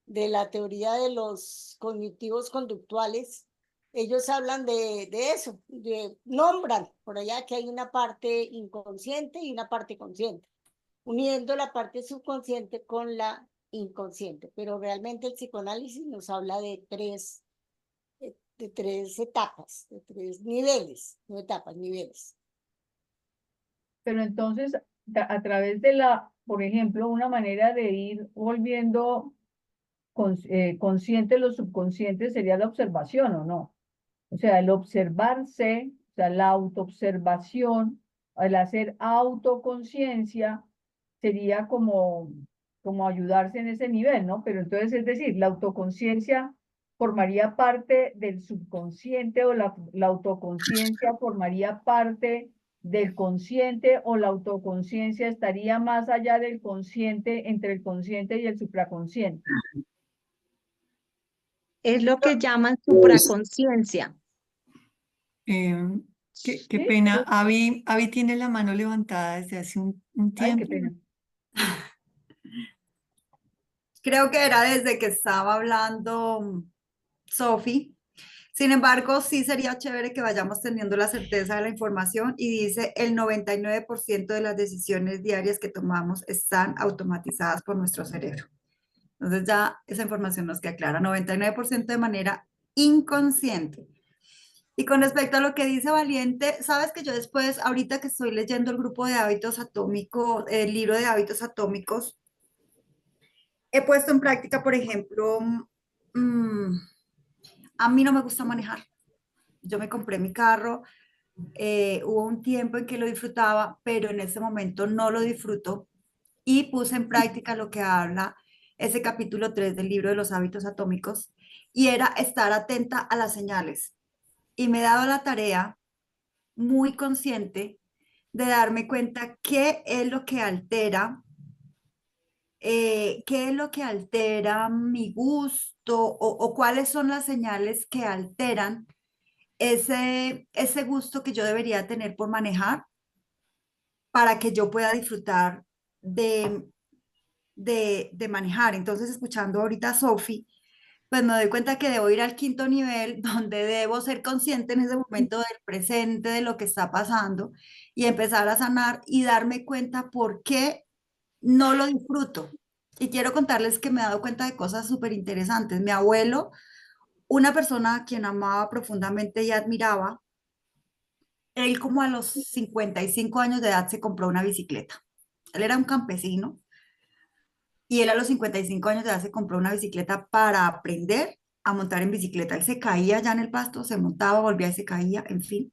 la teoría de los cognitivos conductuales, ellos hablan de eso, nombran por allá que hay una parte inconsciente y una parte consciente, uniendo la parte subconsciente con la inconsciente. Pero realmente el psicoanálisis nos habla de tres etapas, de tres niveles, no etapas, niveles. Pero entonces, a través de por ejemplo, una manera de ir volviendo consciente lo subconsciente sería la observación, ¿o no? O sea, el observarse, o sea, la autoobservación, el hacer autoconciencia, sería como ayudarse en ese nivel, ¿no? Pero entonces, es decir, la autoconciencia formaría parte del subconsciente o la autoconciencia formaría parte del consciente o la autoconciencia estaría más allá del consciente, entre el consciente y el supraconsciente. Es lo que llaman supraconciencia. Qué Sí, pena, Avi tiene la mano levantada desde hace un ay, qué tiempo. pena. Creo que era desde que estaba hablando Sofi. Sin embargo, sí sería chévere que vayamos teniendo la certeza de la información y dice el 99% de las decisiones diarias que tomamos están automatizadas por nuestro cerebro. Entonces ya esa información nos queda clara, 99% de manera inconsciente. Y con respecto a lo que dice Valiente, sabes que yo después, ahorita que estoy leyendo el grupo de hábitos atómicos, el libro de hábitos atómicos, he puesto en práctica, por ejemplo, a mí no me gusta manejar. Yo me compré mi carro, hubo un tiempo en que lo disfrutaba, pero en ese momento no lo disfruto y puse en práctica lo que habla ese capítulo 3 del libro de los hábitos atómicos y era estar atenta a las señales. Y me he dado la tarea muy consciente de darme cuenta qué es lo que altera, qué es lo que altera mi gusto o cuáles son las señales que alteran ese gusto que yo debería tener por manejar para que yo pueda disfrutar de, de manejar. Entonces, escuchando ahorita a Sofi, pues me doy cuenta que debo ir al quinto nivel, donde debo ser consciente en ese momento del presente, de lo que está pasando, y empezar a sanar y darme cuenta por qué no lo disfruto. Y quiero contarles que me he dado cuenta de cosas súper interesantes. Mi abuelo, una persona a quien amaba profundamente y admiraba, él como a los 55 años de edad se compró una bicicleta. Él era un campesino y él a los 55 años de edad se compró una bicicleta para aprender a montar en bicicleta. Él se caía ya en el pasto, se montaba, volvía y se caía, en fin.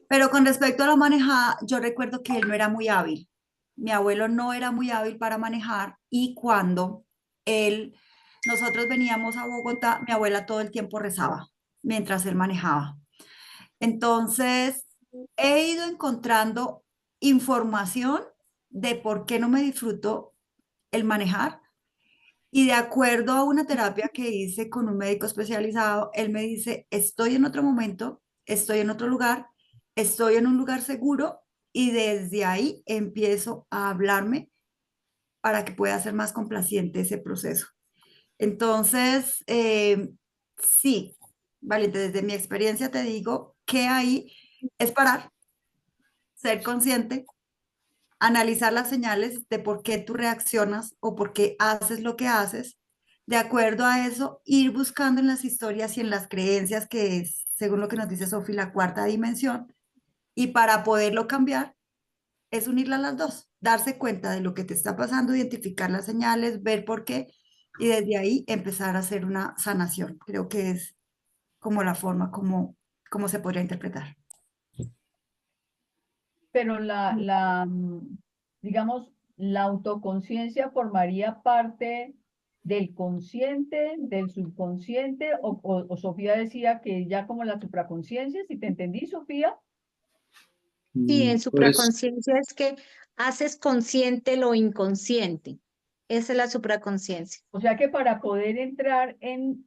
Pero con respecto a la manejada, yo recuerdo que él no era muy hábil. Mi abuelo no era muy hábil para manejar y cuando nosotros veníamos a Bogotá, mi abuela todo el tiempo rezaba mientras él manejaba. Entonces, he ido encontrando información de por qué no me disfruto el manejar y de acuerdo a una terapia que hice con un médico especializado, él me dice, estoy en otro momento, estoy en otro lugar, estoy en un lugar seguro y desde ahí empiezo a hablarme para que pueda ser más complaciente ese proceso. Entonces, sí, Valiente, desde mi experiencia te digo que ahí es parar, ser consciente, analizar las señales de por qué tú reaccionas o por qué haces lo que haces. De acuerdo a eso, ir buscando en las historias y en las creencias, que es, según lo que nos dice Sofi, la cuarta dimensión. Y para poderlo cambiar, es unirlas las dos, darse cuenta de lo que te está pasando, identificar las señales, ver por qué, y desde ahí empezar a hacer una sanación. Creo que es como la forma como se podría interpretar. Pero digamos, la autoconciencia formaría parte del consciente, del subconsciente, o Sofía decía que ya como la supraconciencia, si te entendí, Sofía. Sí, en Pues supraconciencia es que haces consciente lo inconsciente. Esa es la supraconciencia. O sea que para poder entrar en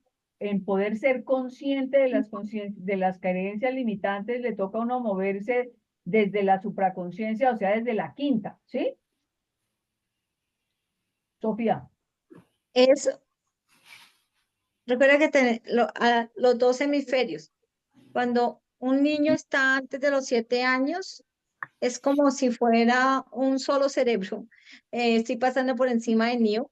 poder ser consciente de de las creencias limitantes, le toca a uno moverse desde la supraconciencia, o sea, desde la quinta, ¿sí? Sofía. Recuerda que los dos hemisferios. Cuando un niño está antes de los 7 años, es como si fuera un solo cerebro. Estoy pasando por encima de Neo.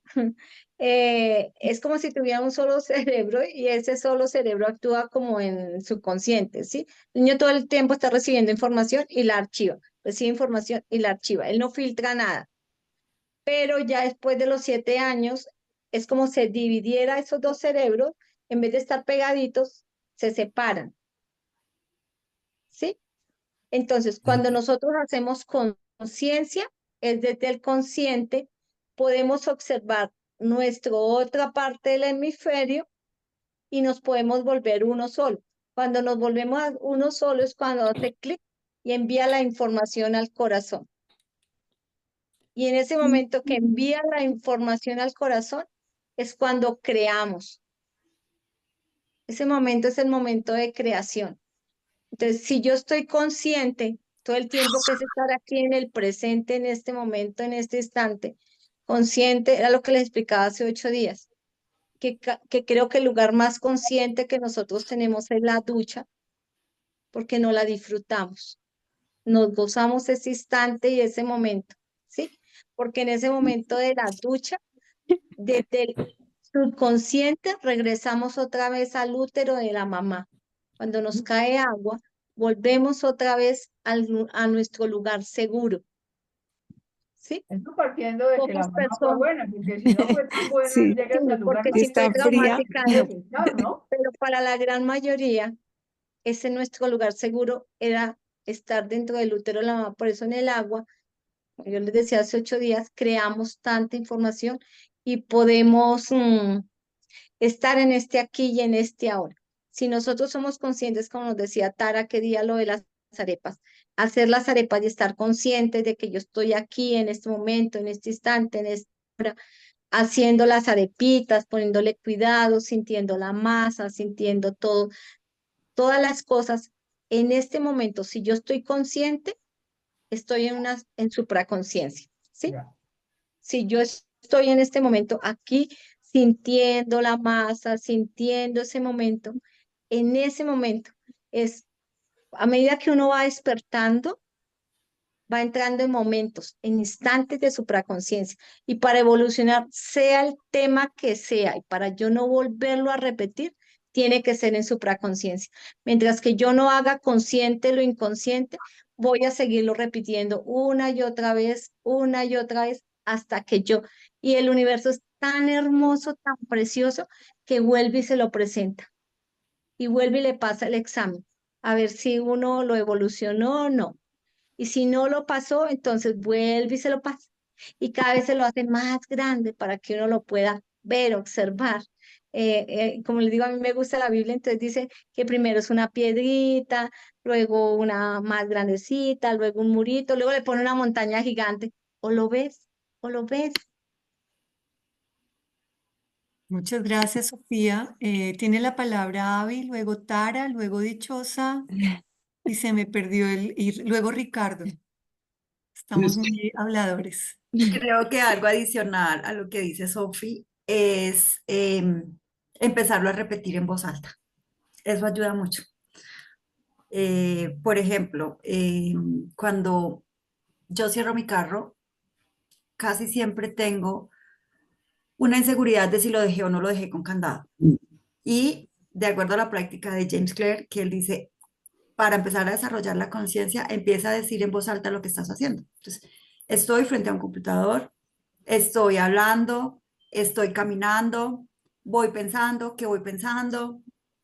Es como si tuviera un solo cerebro y ese solo cerebro actúa como en subconsciente, ¿sí? El niño todo el tiempo está recibiendo información y la archiva. Recibe información y la archiva. Él no filtra nada. Pero ya después de los 7 años, es como se dividiera esos dos cerebros, en vez de estar pegaditos, se separan, ¿sí? Entonces, cuando nosotros hacemos conciencia, es desde el consciente, podemos observar nuestra otra parte del hemisferio y nos podemos volver uno solo. Cuando nos volvemos uno solo es cuando hace clic y envía la información al corazón. Y en ese momento que envía la información al corazón es cuando creamos. Ese momento es el momento de creación. Entonces, si yo estoy consciente todo el tiempo que es estar aquí en el presente, en este momento, en este instante, consciente, era lo que les explicaba hace 8 días, que creo que el lugar más consciente que nosotros tenemos es la ducha, porque no la disfrutamos. Nos gozamos ese instante y ese momento, ¿sí? Porque en ese momento de la ducha, desde el subconsciente, regresamos otra vez al útero de la mamá. Cuando nos cae agua, volvemos otra vez a nuestro lugar seguro, ¿sí? Esto partiendo de que la Pocas mamá fue personas, buena, porque si no fue tan buena, Sí, llegas sí, al lugar porque más si fue está fría. traumática, seguro no. que estar, ¿no? Pero para la gran mayoría, ese nuestro lugar seguro era estar dentro del útero de la mamá. Por eso en el agua, como yo les decía hace 8 días, creamos tanta información y podemos estar en este aquí y en este ahora. Si nosotros somos conscientes, como nos decía Tara, que día lo de las arepas, hacer las arepas y estar conscientes de que yo estoy aquí en este momento, en este instante, en esta hora, haciendo las arepitas, poniéndole cuidado, sintiendo la masa, sintiendo todo, todas las cosas. En este momento, si yo estoy consciente, estoy en supraconciencia, ¿sí? Ya. Si yo estoy en este momento aquí sintiendo la masa, sintiendo ese momento, en ese momento es, a medida que uno va despertando, va entrando en momentos, en instantes de supraconciencia. Y para evolucionar, sea el tema que sea, y para yo no volverlo a repetir, tiene que ser en supraconciencia. Mientras que yo no haga consciente lo inconsciente, voy a seguirlo repitiendo una y otra vez, hasta que yo, y el universo es tan hermoso, tan precioso, que vuelve y se lo presenta. Y vuelve y le pasa el examen, a ver si uno lo evolucionó o no. Y si no lo pasó, entonces vuelve y se lo pasa. Y cada vez se lo hace más grande para que uno lo pueda ver, observar. Como les digo, a mí me gusta la Biblia, entonces dice que primero es una piedrita, luego una más grandecita, luego un murito, luego le pone una montaña gigante. O lo ves, o lo ves. Muchas gracias, Sofía. Tiene la palabra Avi, luego Tara, luego Dichosa y se me perdió y luego Ricardo. Estamos muy habladores. Creo que algo adicional a lo que dice Sofi es empezarlo a repetir en voz alta. Eso ayuda mucho. Por ejemplo, cuando yo cierro mi carro, casi siempre tengo una inseguridad de si lo dejé o no lo dejé con candado. Y de acuerdo a la práctica de James Clear, que él dice, para empezar a desarrollar la conciencia, empieza a decir en voz alta lo que estás haciendo. Entonces, estoy frente a un computador, estoy hablando, estoy caminando, voy pensando, ¿qué voy pensando?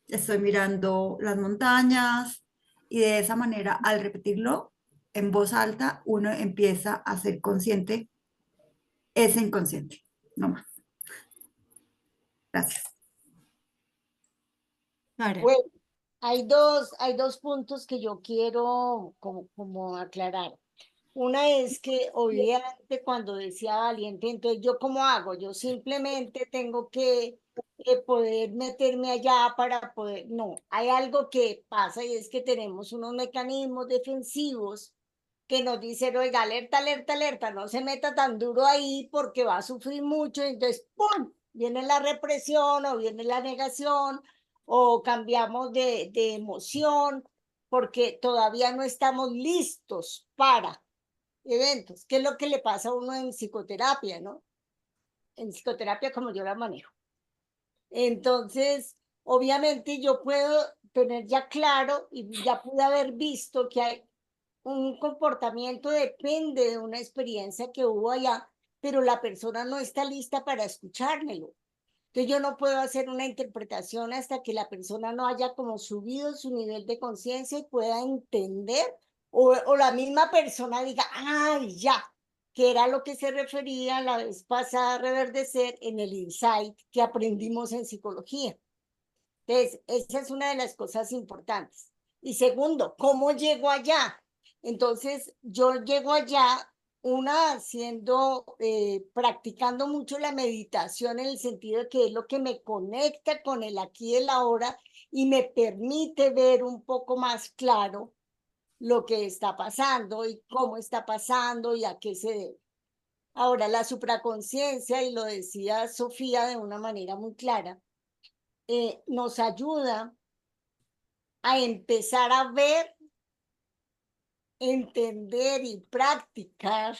Estoy mirando las montañas y de esa manera, al repetirlo en voz alta, uno empieza a ser consciente ese inconsciente. No más. Gracias. Tara. Bueno, hay dos puntos que yo quiero como aclarar. Una es que obviamente cuando decía valiente, entonces yo cómo hago, yo simplemente tengo que poder meterme allá para poder, no, hay algo que pasa y es que tenemos unos mecanismos defensivos que nos dicen, oiga, alerta, alerta, alerta, no se meta tan duro ahí porque va a sufrir mucho, entonces, ¡pum!, viene la represión o viene la negación o cambiamos de emoción porque todavía no estamos listos para eventos. ¿Qué es lo que le pasa a uno en psicoterapia, no? En psicoterapia como yo la manejo. Entonces, obviamente yo puedo tener ya claro y ya pude haber visto que hay un comportamiento depende de una experiencia que hubo allá, pero la persona no está lista para escuchármelo. Entonces yo no puedo hacer una interpretación hasta que la persona no haya como subido su nivel de conciencia y pueda entender, o la misma persona diga, ay, ya, que era lo que se refería la vez pasada a reverdecer en el insight que aprendimos en psicología. Entonces, esa es una de las cosas importantes. Y segundo, ¿cómo llego allá? Entonces, yo llego allá, practicando mucho la meditación en el sentido de que es lo que me conecta con el aquí y el ahora y me permite ver un poco más claro lo que está pasando y cómo está pasando y a qué se debe. Ahora, la supraconciencia, y lo decía Sofía de una manera muy clara, nos ayuda a empezar a ver, entender y practicar,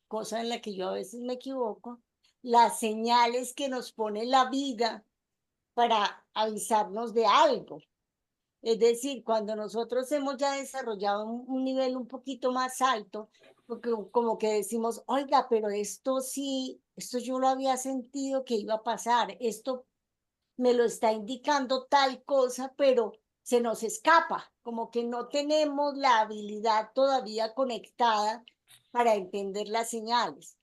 cosa en la que yo a veces me equivoco, las señales que nos pone la vida para avisarnos de algo. Es decir, cuando nosotros hemos ya desarrollado un nivel un poquito más alto, porque como que decimos, oiga, pero esto sí, esto yo lo había sentido que iba a pasar, esto me lo está indicando tal cosa, pero se nos escapa, como que no tenemos la habilidad todavía conectada para entender las señales.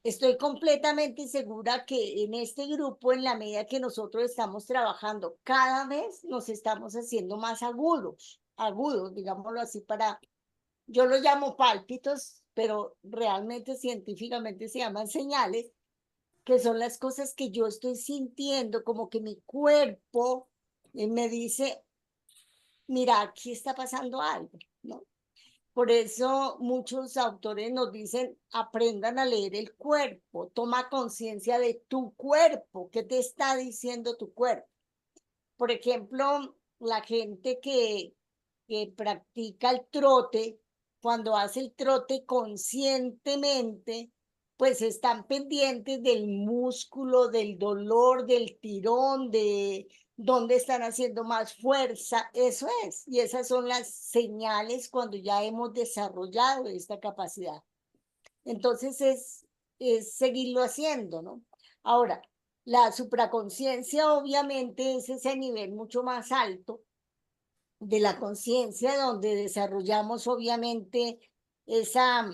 Estoy completamente segura que en este grupo, en la medida que nosotros estamos trabajando, cada vez nos estamos haciendo más agudos, digámoslo así, yo lo llamo pálpitos, pero realmente científicamente se llaman señales, que son las cosas que yo estoy sintiendo, como que mi cuerpo me dice, mira, aquí está pasando algo, ¿no? Por eso muchos autores nos dicen, aprendan a leer el cuerpo, toma conciencia de tu cuerpo, ¿qué te está diciendo tu cuerpo? Por ejemplo, la gente que practica el trote, cuando hace el trote conscientemente, pues están pendientes del músculo, del dolor, del tirón, de dónde están haciendo más fuerza. Eso es. Y esas son las señales cuando ya hemos desarrollado esta capacidad. Entonces es seguirlo haciendo, ¿no? Ahora, la supraconciencia obviamente es ese nivel mucho más alto de la conciencia donde desarrollamos obviamente esa,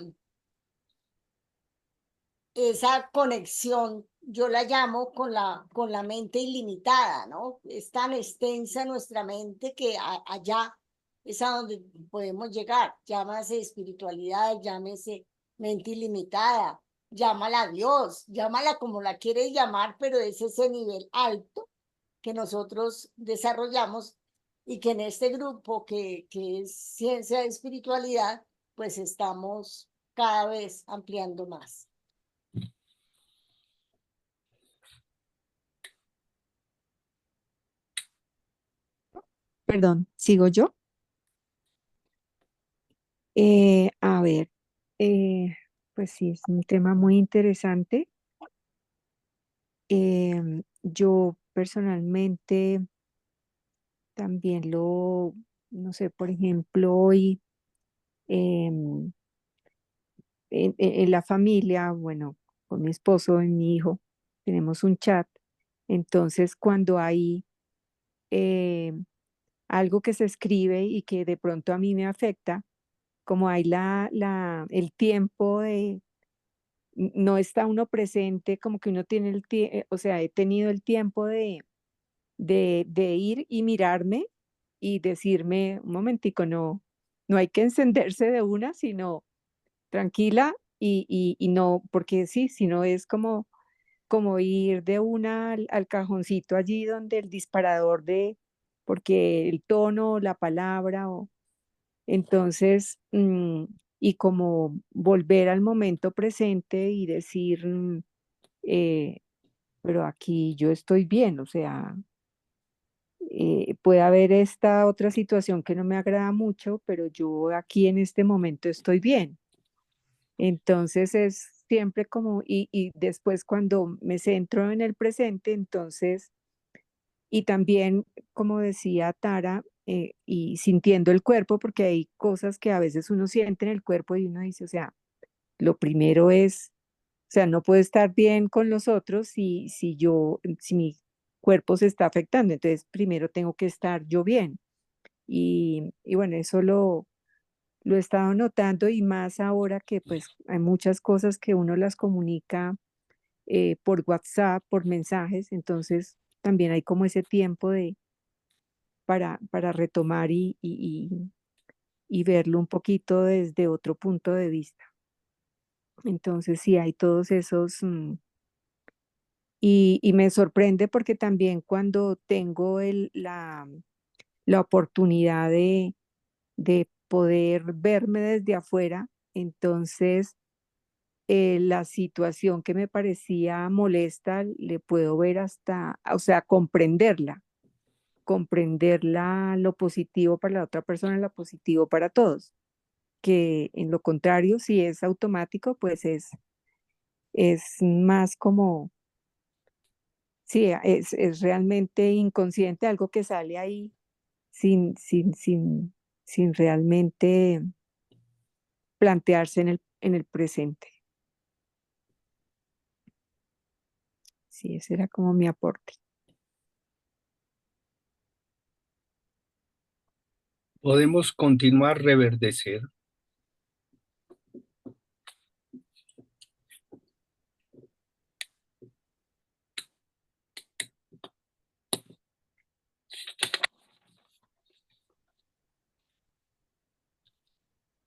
esa conexión, yo la llamo con la mente ilimitada, ¿no? Es tan extensa nuestra mente que allá es a donde podemos llegar. Llámase espiritualidad, llámese mente ilimitada, llámala a Dios, llámala como la quieres llamar, pero es ese nivel alto que nosotros desarrollamos y que en este grupo que es ciencia de espiritualidad, pues estamos cada vez ampliando más. Perdón, ¿sigo yo? A ver, pues sí, es un tema muy interesante. Yo personalmente también no sé, por ejemplo, hoy em, en la familia, bueno, con mi esposo y mi hijo, tenemos un chat. Entonces, cuando hay em, algo que se escribe y que de pronto a mí me afecta, como hay el tiempo de, no está uno presente, como que uno tiene o sea, he tenido el tiempo de ir y mirarme y decirme, un momentico, no hay que encenderse de una, sino tranquila y no, porque sí, sino es como ir de una al cajoncito allí donde el disparador porque el tono, la palabra, entonces, y como volver al momento presente y decir, eh, pero aquí yo estoy bien, o sea, puede haber esta otra situación que no me agrada mucho, pero yo aquí en este momento estoy bien. Entonces es siempre como, y después cuando me centro en el presente, entonces, y también, como decía Tara, y sintiendo el cuerpo, porque hay cosas que a veces uno siente en el cuerpo y uno dice, o sea, lo primero es, o sea, no puedo estar bien con los otros si mi cuerpo se está afectando, entonces primero tengo que estar yo bien. Y bueno, eso lo he estado notando y más ahora que pues hay muchas cosas que uno las comunica por WhatsApp, por mensajes, entonces también hay como ese tiempo para retomar y verlo un poquito desde otro punto de vista. Entonces sí hay todos esos, Y me sorprende porque también cuando tengo la oportunidad de poder verme desde afuera, entonces la situación que me parecía molesta, le puedo ver hasta, o sea, comprenderla, lo positivo para la otra persona, lo positivo para todos, que en lo contrario, si es automático, pues es más como, sí, es realmente inconsciente, algo que sale ahí sin realmente plantearse en el presente. Sí, ese era como mi aporte. Podemos continuar reverdecer.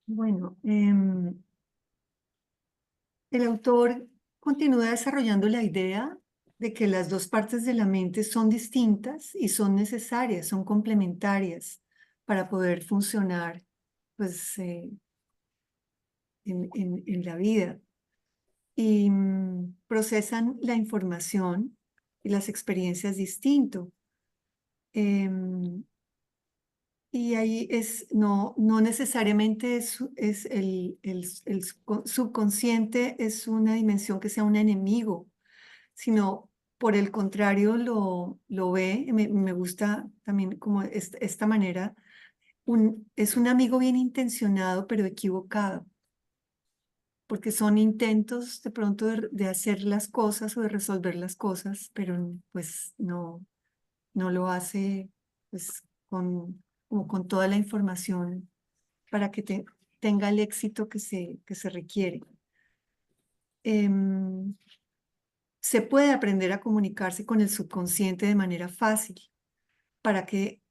Bueno, el autor continúa desarrollando la idea de que las dos partes de la mente son distintas y son necesarias, son complementarias para poder funcionar, pues, en la vida. Y procesan la información y las experiencias distinto. Em, y ahí no necesariamente es el subconsciente es una dimensión que sea un enemigo, sino por el contrario lo ve, me gusta también como esta manera, es un amigo bien intencionado pero equivocado, porque son intentos de pronto de hacer las cosas o de resolver las cosas, pero pues no lo hace pues como con toda la información para que tenga el éxito que se requiere. Se puede aprender a comunicarse con el subconsciente de manera fácil para que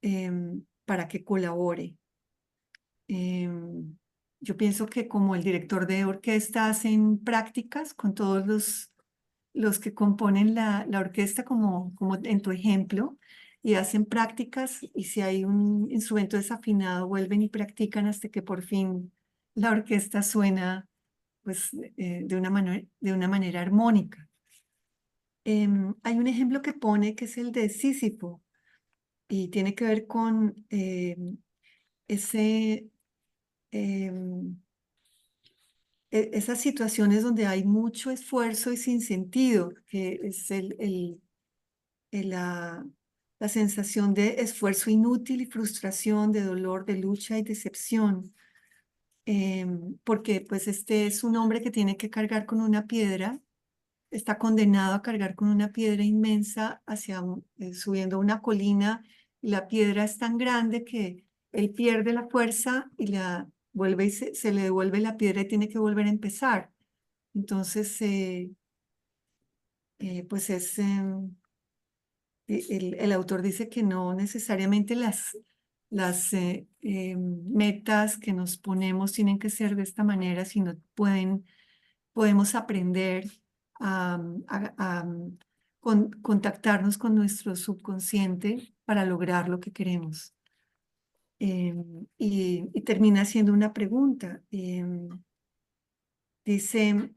colabore. Yo pienso que como el director de orquesta hacen prácticas con todos los que componen la orquesta, como en tu ejemplo, y hacen prácticas, y si hay un instrumento desafinado, vuelven y practican hasta que por fin la orquesta suena pues, de una manera armónica. Hay un ejemplo que pone que es el de Sísifo, y tiene que ver con ese... em, esas situaciones donde hay mucho esfuerzo y sin sentido, que es la sensación de esfuerzo inútil y frustración, de dolor, de lucha y decepción. Porque pues este es un hombre que tiene que cargar con una piedra, está condenado a cargar con una piedra inmensa subiendo una colina, y la piedra es tan grande que él pierde la fuerza y vuelve y se le devuelve la piedra y tiene que volver a empezar. Entonces, pues el autor dice que no necesariamente las metas que nos ponemos tienen que ser de esta manera, sino podemos aprender a contactarnos con nuestro subconsciente para lograr lo que queremos. Y termina siendo una pregunta. Dice,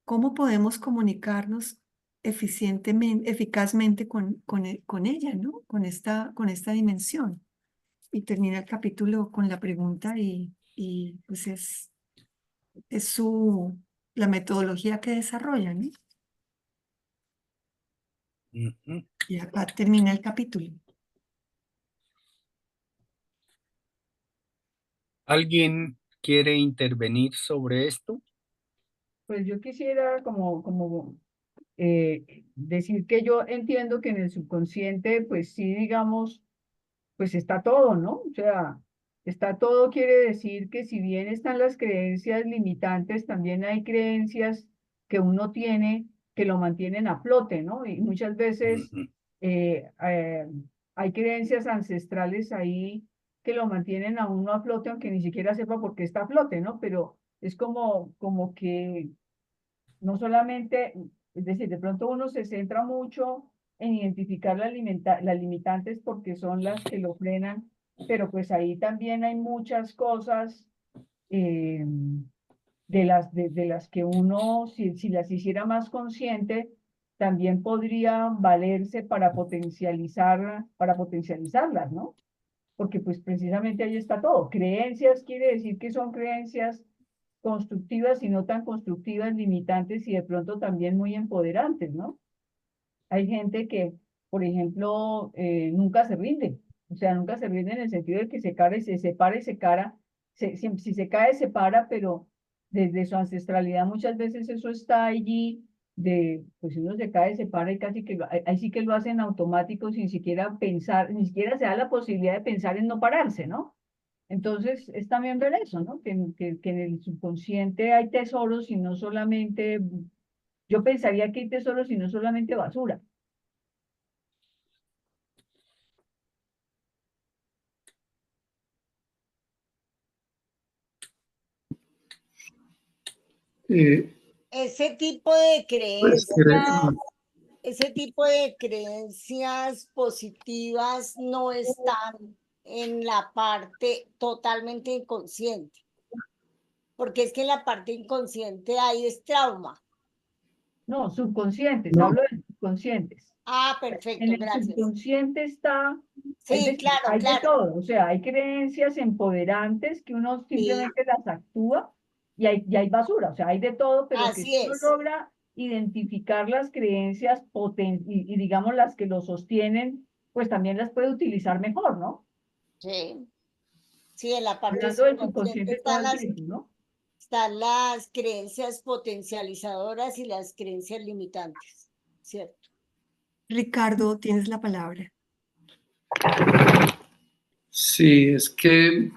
¿cómo podemos comunicarnos eficazmente con ella, ¿no? Con esta dimensión? Y termina el capítulo con la pregunta y pues es la metodología que desarrolla, ¿no? Ujú. Y acá termina el capítulo. ¿Alguien quiere intervenir sobre esto? Pues yo quisiera como decir que yo entiendo que en el subconsciente, pues sí, digamos, pues está todo, ¿no? O sea, está todo quiere decir que si bien están las creencias limitantes, también hay creencias que uno tiene que lo mantienen a flote, ¿no? Y muchas veces Ujú. hay creencias ancestrales ahí que lo mantienen a uno a flote, aunque ni siquiera sepa por qué está a flote, ¿no? Pero es como que no solamente Es decir, de pronto uno se centra mucho en identificar las limitantes porque son las que lo frenan, pero pues ahí también hay muchas cosas de las que uno, si las hiciera más consciente, también podría valerse para potencializarlas, ¿no? Porque pues precisamente ahí está todo. Creencias quiere decir que son creencias constructivas y no tan constructivas, limitantes y de pronto también muy empoderantes, ¿no? Hay gente que, por ejemplo, nunca se rinde, o sea, nunca se rinde en el sentido de que se cae, se separa y se cara, si se cae, se para, pero desde su ancestralidad muchas veces eso está allí, pues si uno se cae, se para y casi que, ahí sí que lo hacen automático sin siquiera pensar, ni siquiera se da la posibilidad de pensar en no pararse, ¿no? Entonces, es también ver eso, ¿no? Que en el subconsciente hay tesoros y no solamente, yo pensaría que hay tesoros y no solamente basura. Ese tipo de Pues, ese tipo de creencias positivas no están en la parte totalmente inconsciente, porque es que en la parte inconsciente hay es trauma. No, subconscientes, No. hablo de subconscientes. Ah, En perfecto, el gracias. subconsciente está, es Sí, decir, claro, hay de claro. todo, o sea, hay creencias empoderantes que uno Sí, simplemente las actúa y hay basura, o sea, hay de todo, pero que así si uno es. logra identificar las creencias y digamos las que lo sostienen, pues también las puede utilizar mejor, ¿no? Sí, sí, en la parte Hablando del subconsciente subconsciente todo el tiempo, ¿no? están las creencias potencializadoras y las creencias limitantes, ¿cierto? Ricardo, tienes la palabra. Sí, es que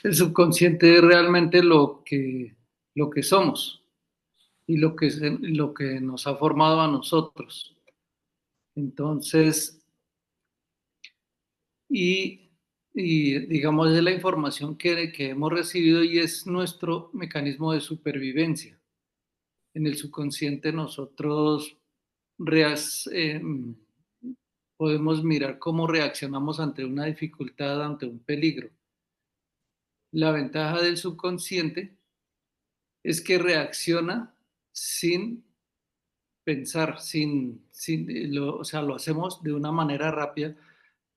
el subconsciente es realmente lo que somos y lo que nos ha formado a nosotros. Entonces, y digamos, es la información que hemos recibido y es nuestro mecanismo de supervivencia. En el subconsciente nosotros podemos mirar cómo reaccionamos ante una dificultad, ante un peligro. La ventaja del subconsciente es que reacciona sin pensar, o sea, lo hacemos de una manera rápida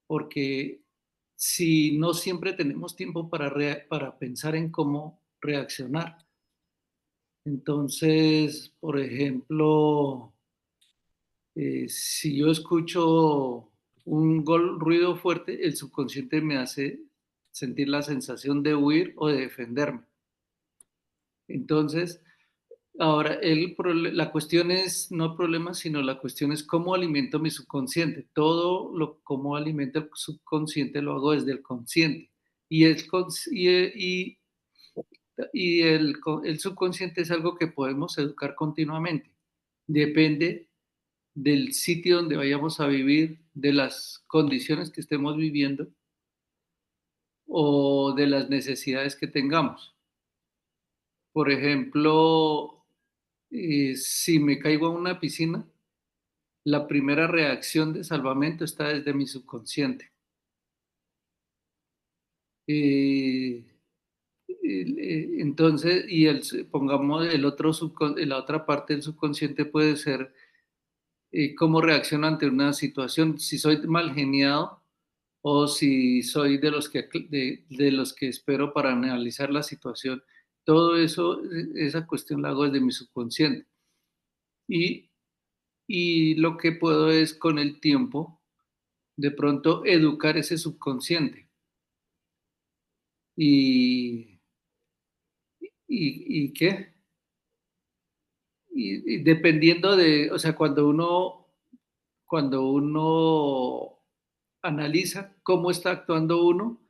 porque si no siempre tenemos tiempo para pensar en cómo reaccionar. Entonces, por ejemplo, si yo escucho un ruido fuerte, el subconsciente me hace sentir la sensación de huir o de defenderme. Entonces, ahora, la cuestión es no el problema, sino la cuestión es cómo alimento mi subconsciente. Cómo alimento el subconsciente lo hago desde el consciente. El subconsciente es algo que podemos educar continuamente. Depende del sitio donde vayamos a vivir, de las condiciones que estemos viviendo o de las necesidades que tengamos. Por ejemplo, si me caigo a una piscina, la primera reacción de salvamento está desde mi subconsciente. Entonces, pongamos la otra parte del subconsciente puede ser cómo reacciono ante una situación, si soy mal geniado o si soy de los que espero para analizar la situación. Todo eso, esa cuestión la hago desde mi subconsciente. Y lo que puedo es con el tiempo, de pronto, educar ese subconsciente. ¿Y qué? Y dependiendo o sea, cuando uno analiza cómo está actuando uno,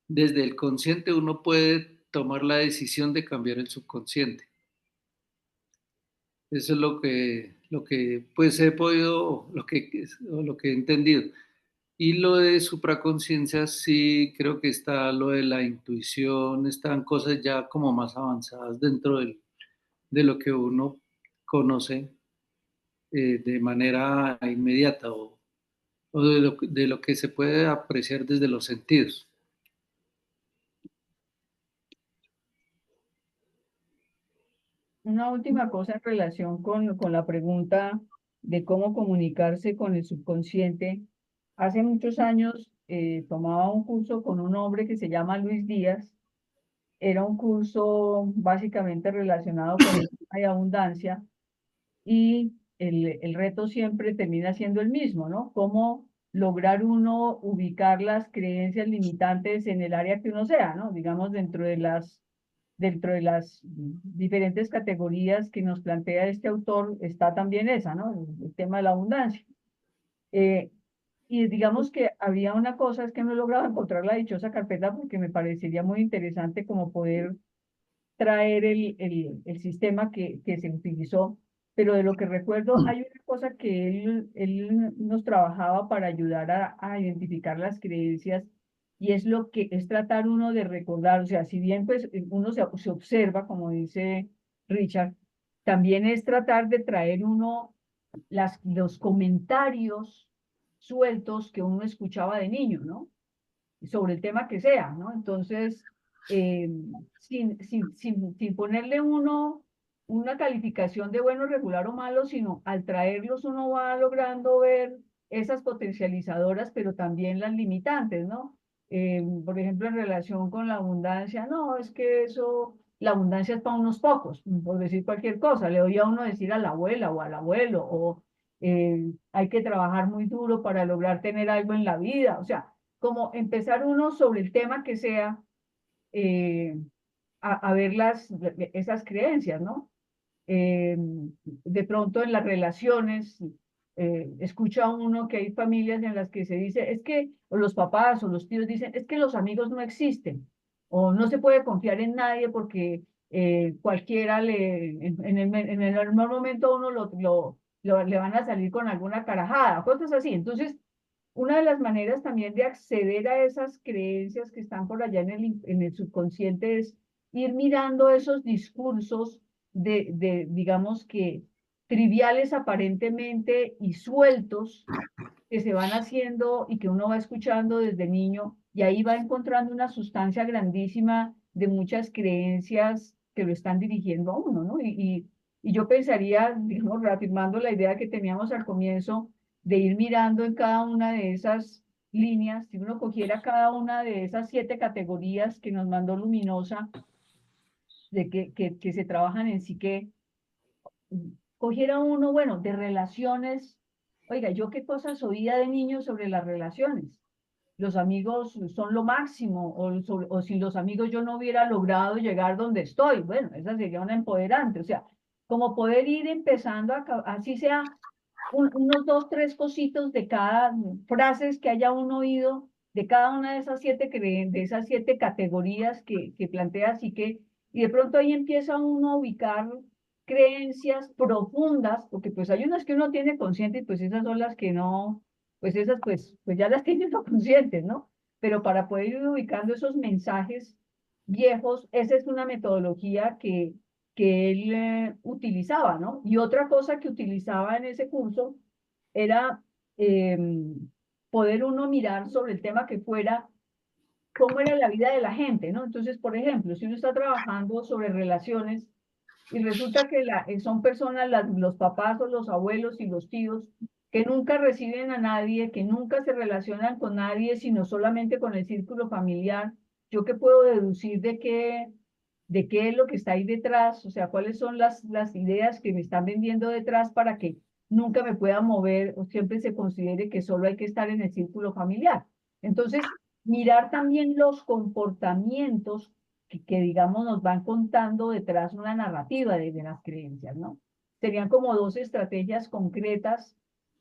desde el consciente uno puede tomar la decisión de cambiar el subconsciente. Eso es lo que pues he podido, lo que he entendido. Y lo de supraconciencia, sí creo que está lo de la intuición, están cosas ya como más avanzadas dentro de lo que uno conoce de manera inmediata o de lo que se puede apreciar desde los sentidos. Una última cosa en relación con la pregunta de cómo comunicarse con el subconsciente. Hace muchos años tomaba un curso con un hombre que se llama Luis Díaz. Era un curso básicamente relacionado con el tema de abundancia y el reto siempre termina siendo el mismo, ¿no? Cómo lograr uno ubicar las creencias limitantes en el área que uno sea, ¿no? Digamos, dentro de las diferentes categorías que nos plantea este autor está también esa, ¿no? El tema de la abundancia. Y digamos que había una cosa, es que no he logrado encontrar la dichosa carpeta porque me parecería muy interesante como poder traer el sistema que se utilizó, pero de lo que recuerdo hay una cosa que él nos trabajaba para ayudar a identificar las creencias y es lo que es tratar uno de recordar, o sea, si bien pues uno se observa, como dice Richard, también es tratar de traer uno los comentarios sueltos que uno escuchaba de niño, ¿no? Sobre el tema que sea, ¿no? Entonces, sin ponerle uno una calificación de bueno, regular o malo, sino al traerlos uno va logrando ver esas potencializadoras, pero también las limitantes, ¿no? Por ejemplo, en relación con la abundancia, no, es que eso, la abundancia es para unos pocos, por decir cualquier cosa. Le oía a uno decir a la abuela o al abuelo, o hay que trabajar muy duro para lograr tener algo en la vida, o sea, como empezar uno sobre el tema que sea, a ver esas creencias, ¿no? De pronto en las relaciones, escucha uno que hay familias en las que se dice, es que, o los papás o los tíos dicen, es que los amigos no existen, o no se puede confiar en nadie porque cualquiera en el mejor momento a uno le van a salir con alguna carajada, cosas así. Entonces, una de las maneras también de acceder a esas creencias que están por allá en el subconsciente es ir mirando esos discursos digamos que, triviales aparentemente y sueltos que se van haciendo y que uno va escuchando desde niño, y ahí va encontrando una sustancia grandísima de muchas creencias que lo están dirigiendo a uno, ¿no? Y yo pensaría, digamos, reafirmando la idea que teníamos al comienzo, de ir mirando en cada una de esas líneas, si uno cogiera cada una de esas 7 categorías que nos mandó Luminosa, de que se trabajan en psique, cogiera uno, bueno, de relaciones, oiga, yo qué cosas oía de niño sobre las relaciones. Los amigos son lo máximo, o sin los amigos yo no hubiera logrado llegar donde estoy. Bueno, esa sería una empoderante, o sea, como poder ir empezando, así sea unos 2, 3 cositos de cada, frases que haya uno oído de cada una de esas 7 categorías que plantea así que, y de pronto ahí empieza uno a ubicar creencias profundas, porque pues hay unas que uno tiene consciente y pues esas son las que no, pues esas pues ya las tiene uno conscientes, ¿no? Pero para poder ir ubicando esos mensajes viejos, esa es una metodología que él utilizaba, ¿no? Y otra cosa que utilizaba en ese curso era poder uno mirar sobre el tema que fuera, cómo era la vida de la gente, ¿no? Entonces, por ejemplo, si uno está trabajando sobre relaciones y resulta que son personas, los papás o los abuelos y los tíos, que nunca reciben a nadie, que nunca se relacionan con nadie, sino solamente con el círculo familiar, ¿yo qué puedo deducir de qué es lo que está ahí detrás? O sea, ¿cuáles son las ideas que me están vendiendo detrás para que nunca me pueda mover o siempre se considere que solo hay que estar en el círculo familiar? Entonces, mirar también los comportamientos que digamos nos van contando detrás una narrativa de las creencias, ¿no? Serían como 2 estrategias concretas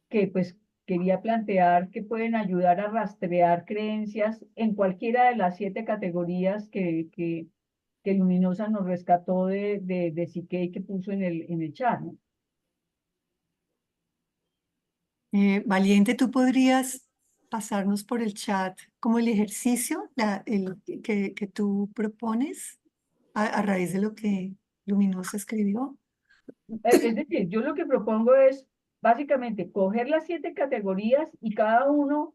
que pues quería plantear que pueden ayudar a rastrear creencias en cualquiera de las 7 categorías que Luminosa nos rescató de Psique y que puso en el chat, ¿no? Valiente, ¿tú podrías pasarnos por el chat como el ejercicio que tú propones a raíz de lo que Luminosa escribió? Es decir, yo lo que propongo es básicamente coger las 7 categorías y cada uno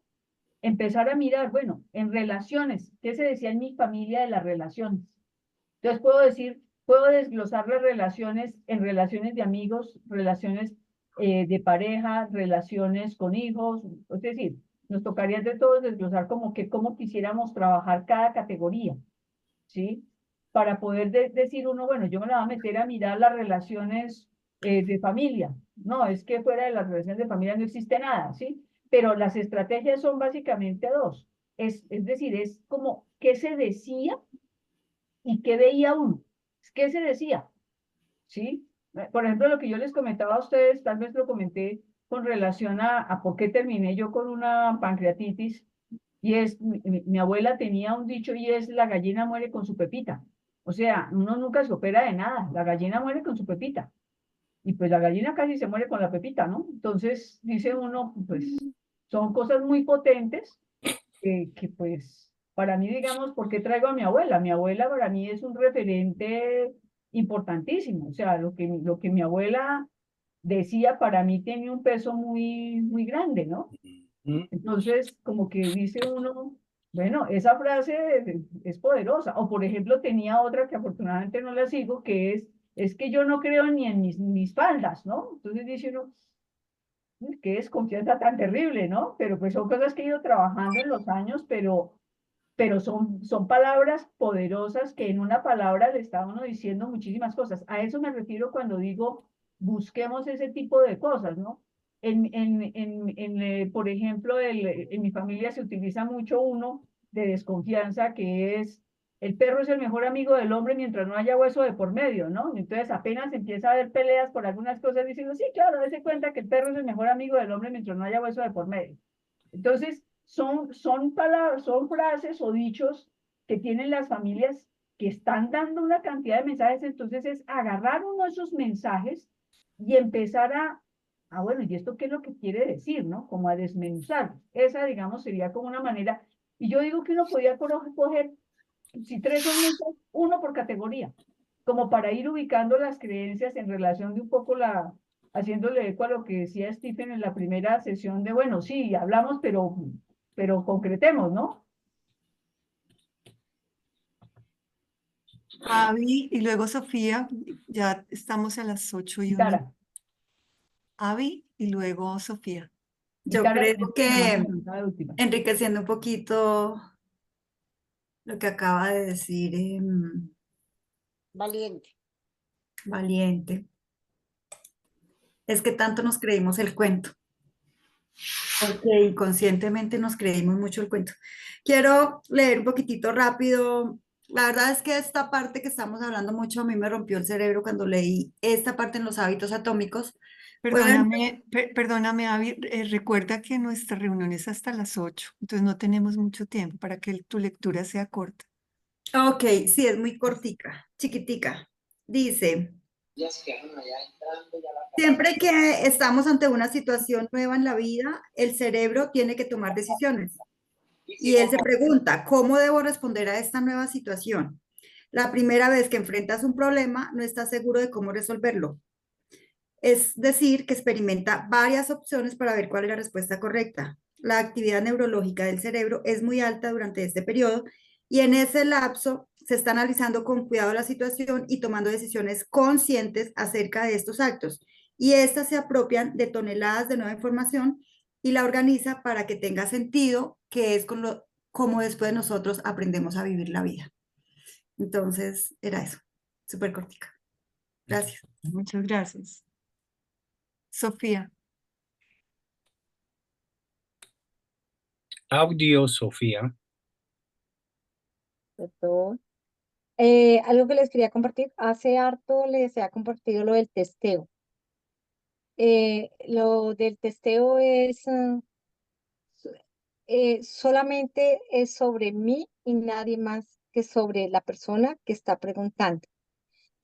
empezar a mirar, bueno, en relaciones, ¿qué se decía en mi familia de las relaciones? Entonces puedo decir, puedo desglosar las relaciones en relaciones de amigos, relaciones de pareja, relaciones con hijos, es decir, nos tocaría de todos desglosar como que cómo quisiéramos trabajar cada categoría, ¿sí? Para poder decir uno, bueno, yo me la voy a meter a mirar las relaciones de familia. No, es que fuera de las relaciones de familia no existe nada, ¿sí? Pero las estrategias son básicamente dos. Es decir, es como qué se decía y qué veía uno. ¿Qué se decía? ¿Sí? Por ejemplo, lo que yo les comentaba a ustedes, tal vez lo comenté con relación a por qué terminé yo con una pancreatitis, y es, mi abuela tenía un dicho y es, la gallina muere con su pepita. O sea, uno nunca se opera de nada, la gallina muere con su pepita. Y pues la gallina casi se muere con la pepita, ¿no? Entonces, dice uno, pues son cosas muy potentes que pues para mí, digamos, ¿por qué traigo a mi abuela? Mi abuela para mí es un referente importantísimo. O sea, lo que mi abuela decía para mí tiene un peso muy, muy grande, ¿no? ¿Mm? Entonces, como que dice uno, bueno, esa frase es poderosa. O por ejemplo, tenía otra que afortunadamente no la sigo, que es que yo no creo ni en mis faldas, ¿no? Entonces dice uno, qué desconfianza tan terrible, ¿no? Pero pues son cosas que he ido trabajando en los años, pero son palabras poderosas que en una palabra le está uno diciendo muchísimas cosas. A eso me refiero cuando digo busquemos ese tipo de cosas, ¿no? Por ejemplo, en mi familia se utiliza mucho uno de desconfianza que es el perro es el mejor amigo del hombre mientras no haya hueso de por medio, ¿no? Entonces apenas empieza a haber peleas por algunas cosas diciendo, sí, claro, dése cuenta que el perro es el mejor amigo del hombre mientras no haya hueso de por medio. Entonces, son palabras, son frases o dichos que tienen las familias que están dando una cantidad de mensajes, entonces es agarrar uno de esos mensajes y empezar bueno, ¿y esto qué es lo que quiere decir, no? Como a desmenuzar. Esa, digamos, sería como una manera, y yo digo que uno podía coger, si 3 son muchos, uno por categoría, como para ir ubicando las creencias en relación de un poco haciéndole eco a lo que decía Stephen en la primera sesión de, bueno, sí, hablamos, pero concretemos, ¿no? Avi y luego Sofía, ya estamos a las 8:01. Cara, Avi y luego Sofía. Yo Cara, creo que la última. enriqueciendo un poquito lo que acaba de decir Valiente. Valiente, es que tanto nos creímos el cuento, porque inconscientemente nos creímos mucho el cuento. Quiero leer un poquitito rápido. La verdad es que esta parte que estamos hablando mucho a mí me rompió el cerebro cuando leí esta parte en los hábitos atómicos. Perdóname, Avi, recuerda que nuestra reunión es hasta las 8, entonces no tenemos mucho tiempo para que tu lectura sea corta. Ok, sí, es muy cortica, chiquitica. Dice, siempre que estamos ante una situación nueva en la vida, el cerebro tiene que tomar decisiones. Y él se pregunta, ¿cómo debo responder a esta nueva situación? La primera vez que enfrentas un problema, no estás seguro de cómo resolverlo. Es decir, que experimenta varias opciones para ver cuál es la respuesta correcta. La actividad neurológica del cerebro es muy alta durante este periodo y en ese lapso se está analizando con cuidado la situación y tomando decisiones conscientes acerca de estos actos. Y estas se apropian de toneladas de nueva información y la organiza para que tenga sentido, que es como después nosotros aprendemos a vivir la vida. Entonces, era eso, súper cortica. Gracias. Muchas gracias. Sofía. Audio, Sofía. Perdón. Algo que les quería compartir, hace harto les he compartido lo del testeo. Lo del testeo es solamente es sobre mí y nadie más que sobre la persona que está preguntando.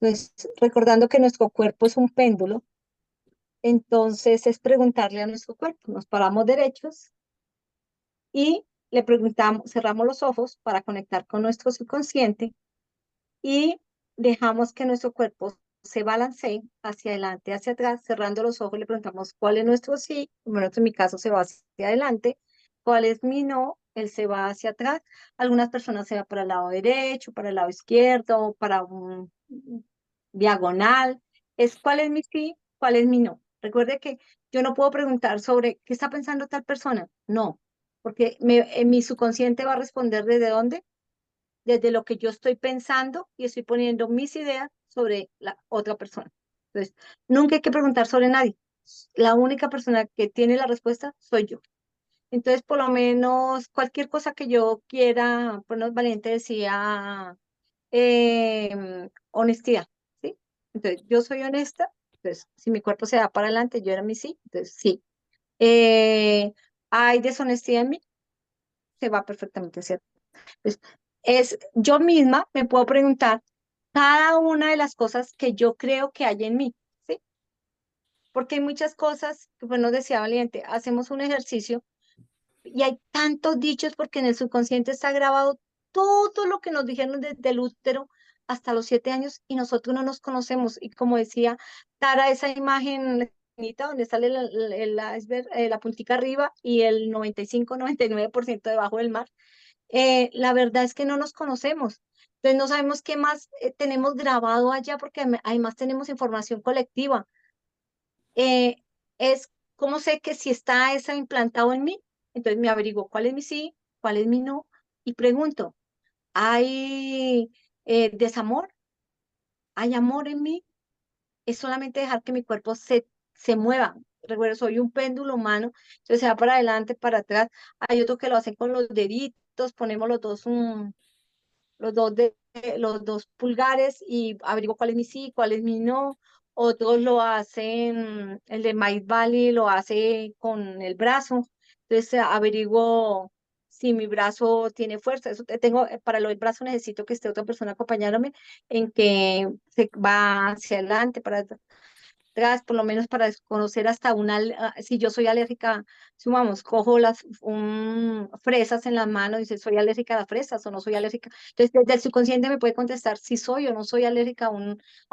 Entonces, recordando que nuestro cuerpo es un péndulo, entonces es preguntarle a nuestro cuerpo, nos paramos derechos y le preguntamos, cerramos los ojos para conectar con nuestro subconsciente y dejamos que nuestro cuerpo se balancee hacia adelante, hacia atrás, cerrando los ojos, le preguntamos cuál es nuestro sí, bueno, en mi caso se va hacia adelante, cuál es mi no, él se va hacia atrás, algunas personas se van para el lado derecho, para el lado izquierdo, para un diagonal, es cuál es mi sí, cuál es mi no. Recuerde que yo no puedo preguntar sobre qué está pensando tal persona, no, porque mi subconsciente va a responder desde dónde, desde lo que yo estoy pensando y estoy poniendo mis ideas sobre la otra persona. Entonces, nunca hay que preguntar sobre nadie. La única persona que tiene la respuesta soy yo. Entonces, por lo menos cualquier cosa que yo quiera, por ejemplo, Valiente decía honestidad, ¿sí? Entonces, yo soy honesta, entonces, si mi cuerpo se da para adelante, yo era mi sí, entonces sí. Hay deshonestidad en mí, se va perfectamente, ¿cierto? Entonces, yo misma me puedo preguntar cada una de las cosas que yo creo que hay en mí, ¿sí? Porque hay muchas cosas, que pues nos decía Valiente, hacemos un ejercicio y hay tantos dichos porque en el subconsciente está grabado todo lo que nos dijeron desde el útero hasta los 7 años y nosotros no nos conocemos. Y como decía Tara, esa imagen bonita donde sale el iceberg, la puntica arriba y el 95-99% debajo del mar, la verdad es que no nos conocemos. Entonces no sabemos qué más tenemos grabado allá porque además tenemos información colectiva. Eh, es cómo sé que si está esa implantado en mí, entonces me averiguo cuál es mi sí, cuál es mi no, y pregunto, ¿hay desamor? ¿Hay amor en mí? Es solamente dejar que mi cuerpo se mueva. Recuerdo, soy un péndulo humano, entonces se va para adelante, para atrás. Hay otros que lo hacen con los deditos, ponemos los dos pulgares y averiguo cuál es mi sí, cuál es mi no. Otros lo hacen, el de Mind Valley lo hace con el brazo. Entonces averiguo si mi brazo tiene fuerza. Eso tengo, para lo del brazo necesito que esté otra persona acompañándome en que se va hacia adelante, para atrás, por lo menos para conocer hasta si yo soy alérgica, sumamos, cojo las fresas en las manos y dice, ¿soy alérgica a las fresas o no soy alérgica? Entonces, desde el subconsciente me puede contestar si soy o no soy alérgica a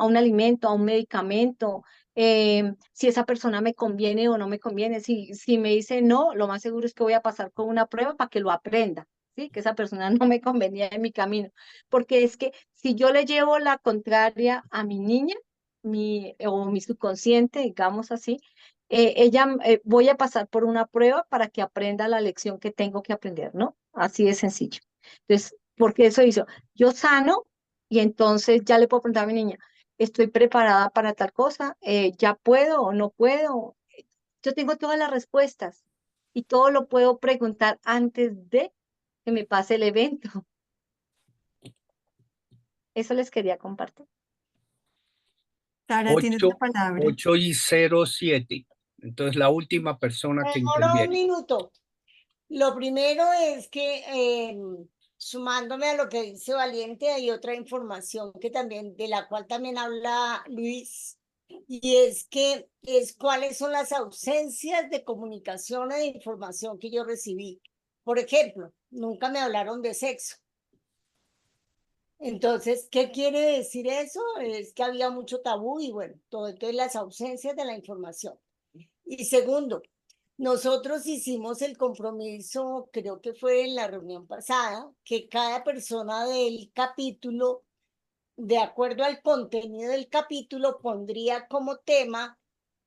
un alimento, a un medicamento, si esa persona me conviene o no me conviene. Si me dice no, lo más seguro es que voy a pasar con una prueba para que lo aprenda. ¿Sí? Que esa persona no me convenía en mi camino, porque es que si yo le llevo la contraria a mi niña, o mi subconsciente, digamos así, voy a pasar por una prueba para que aprenda la lección que tengo que aprender, ¿no? Así de sencillo. Entonces, porque eso hizo, yo sano y entonces ya le puedo preguntar a mi niña, ¿estoy preparada para tal cosa? ¿Ya puedo o no puedo? Yo tengo todas las respuestas y todo lo puedo preguntar antes de que me pase el evento. Eso les quería compartir. Sara, tienes la palabra. 8:07. Entonces, la última persona que Ahora un interviene. minuto. Lo primero es que, sumándome a lo que dice Valiente, hay otra información que también, de la cual también habla Luis, y es que cuáles son las ausencias de comunicación o de información que yo recibí. Por ejemplo, nunca me hablaron de sexo. Entonces, ¿qué quiere decir eso? Es que había mucho tabú y bueno, entonces las ausencias de la información. Y segundo, nosotros hicimos el compromiso, creo que fue en la reunión pasada, que cada persona del capítulo, de acuerdo al contenido del capítulo, pondría como tema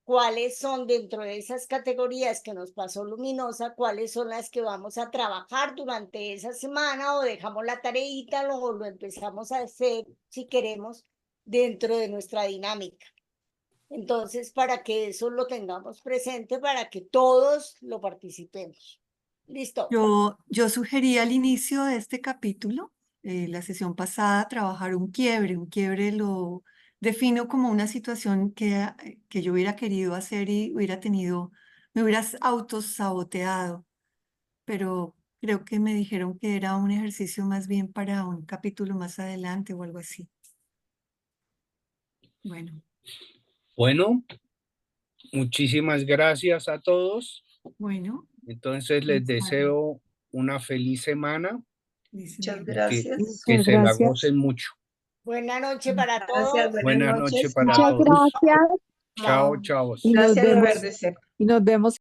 cuáles son dentro de esas categorías que nos pasó Luminosa, cuáles son las que vamos a trabajar durante esa semana o dejamos la tareita o lo empezamos a hacer, si queremos, dentro de nuestra dinámica. Entonces, para que eso lo tengamos presente, para que todos lo participemos. ¿Listo? Yo sugerí al inicio de este capítulo, la sesión pasada, trabajar un quiebre. Un quiebre lo defino como una situación que yo hubiera querido hacer y me hubieras autosaboteado, pero creo que me dijeron que era un ejercicio más bien para un capítulo más adelante o algo así. Bueno. Bueno, muchísimas gracias a todos. Bueno. Entonces les deseo una feliz semana. Muchas gracias. Que se la Gracias. gocen mucho. Buena noche para Gracias, todos. Buenas noches para Muchas todos. gracias. Chao, chavos. Y nos Gracias, vemos, Verde Seco. y nos vemos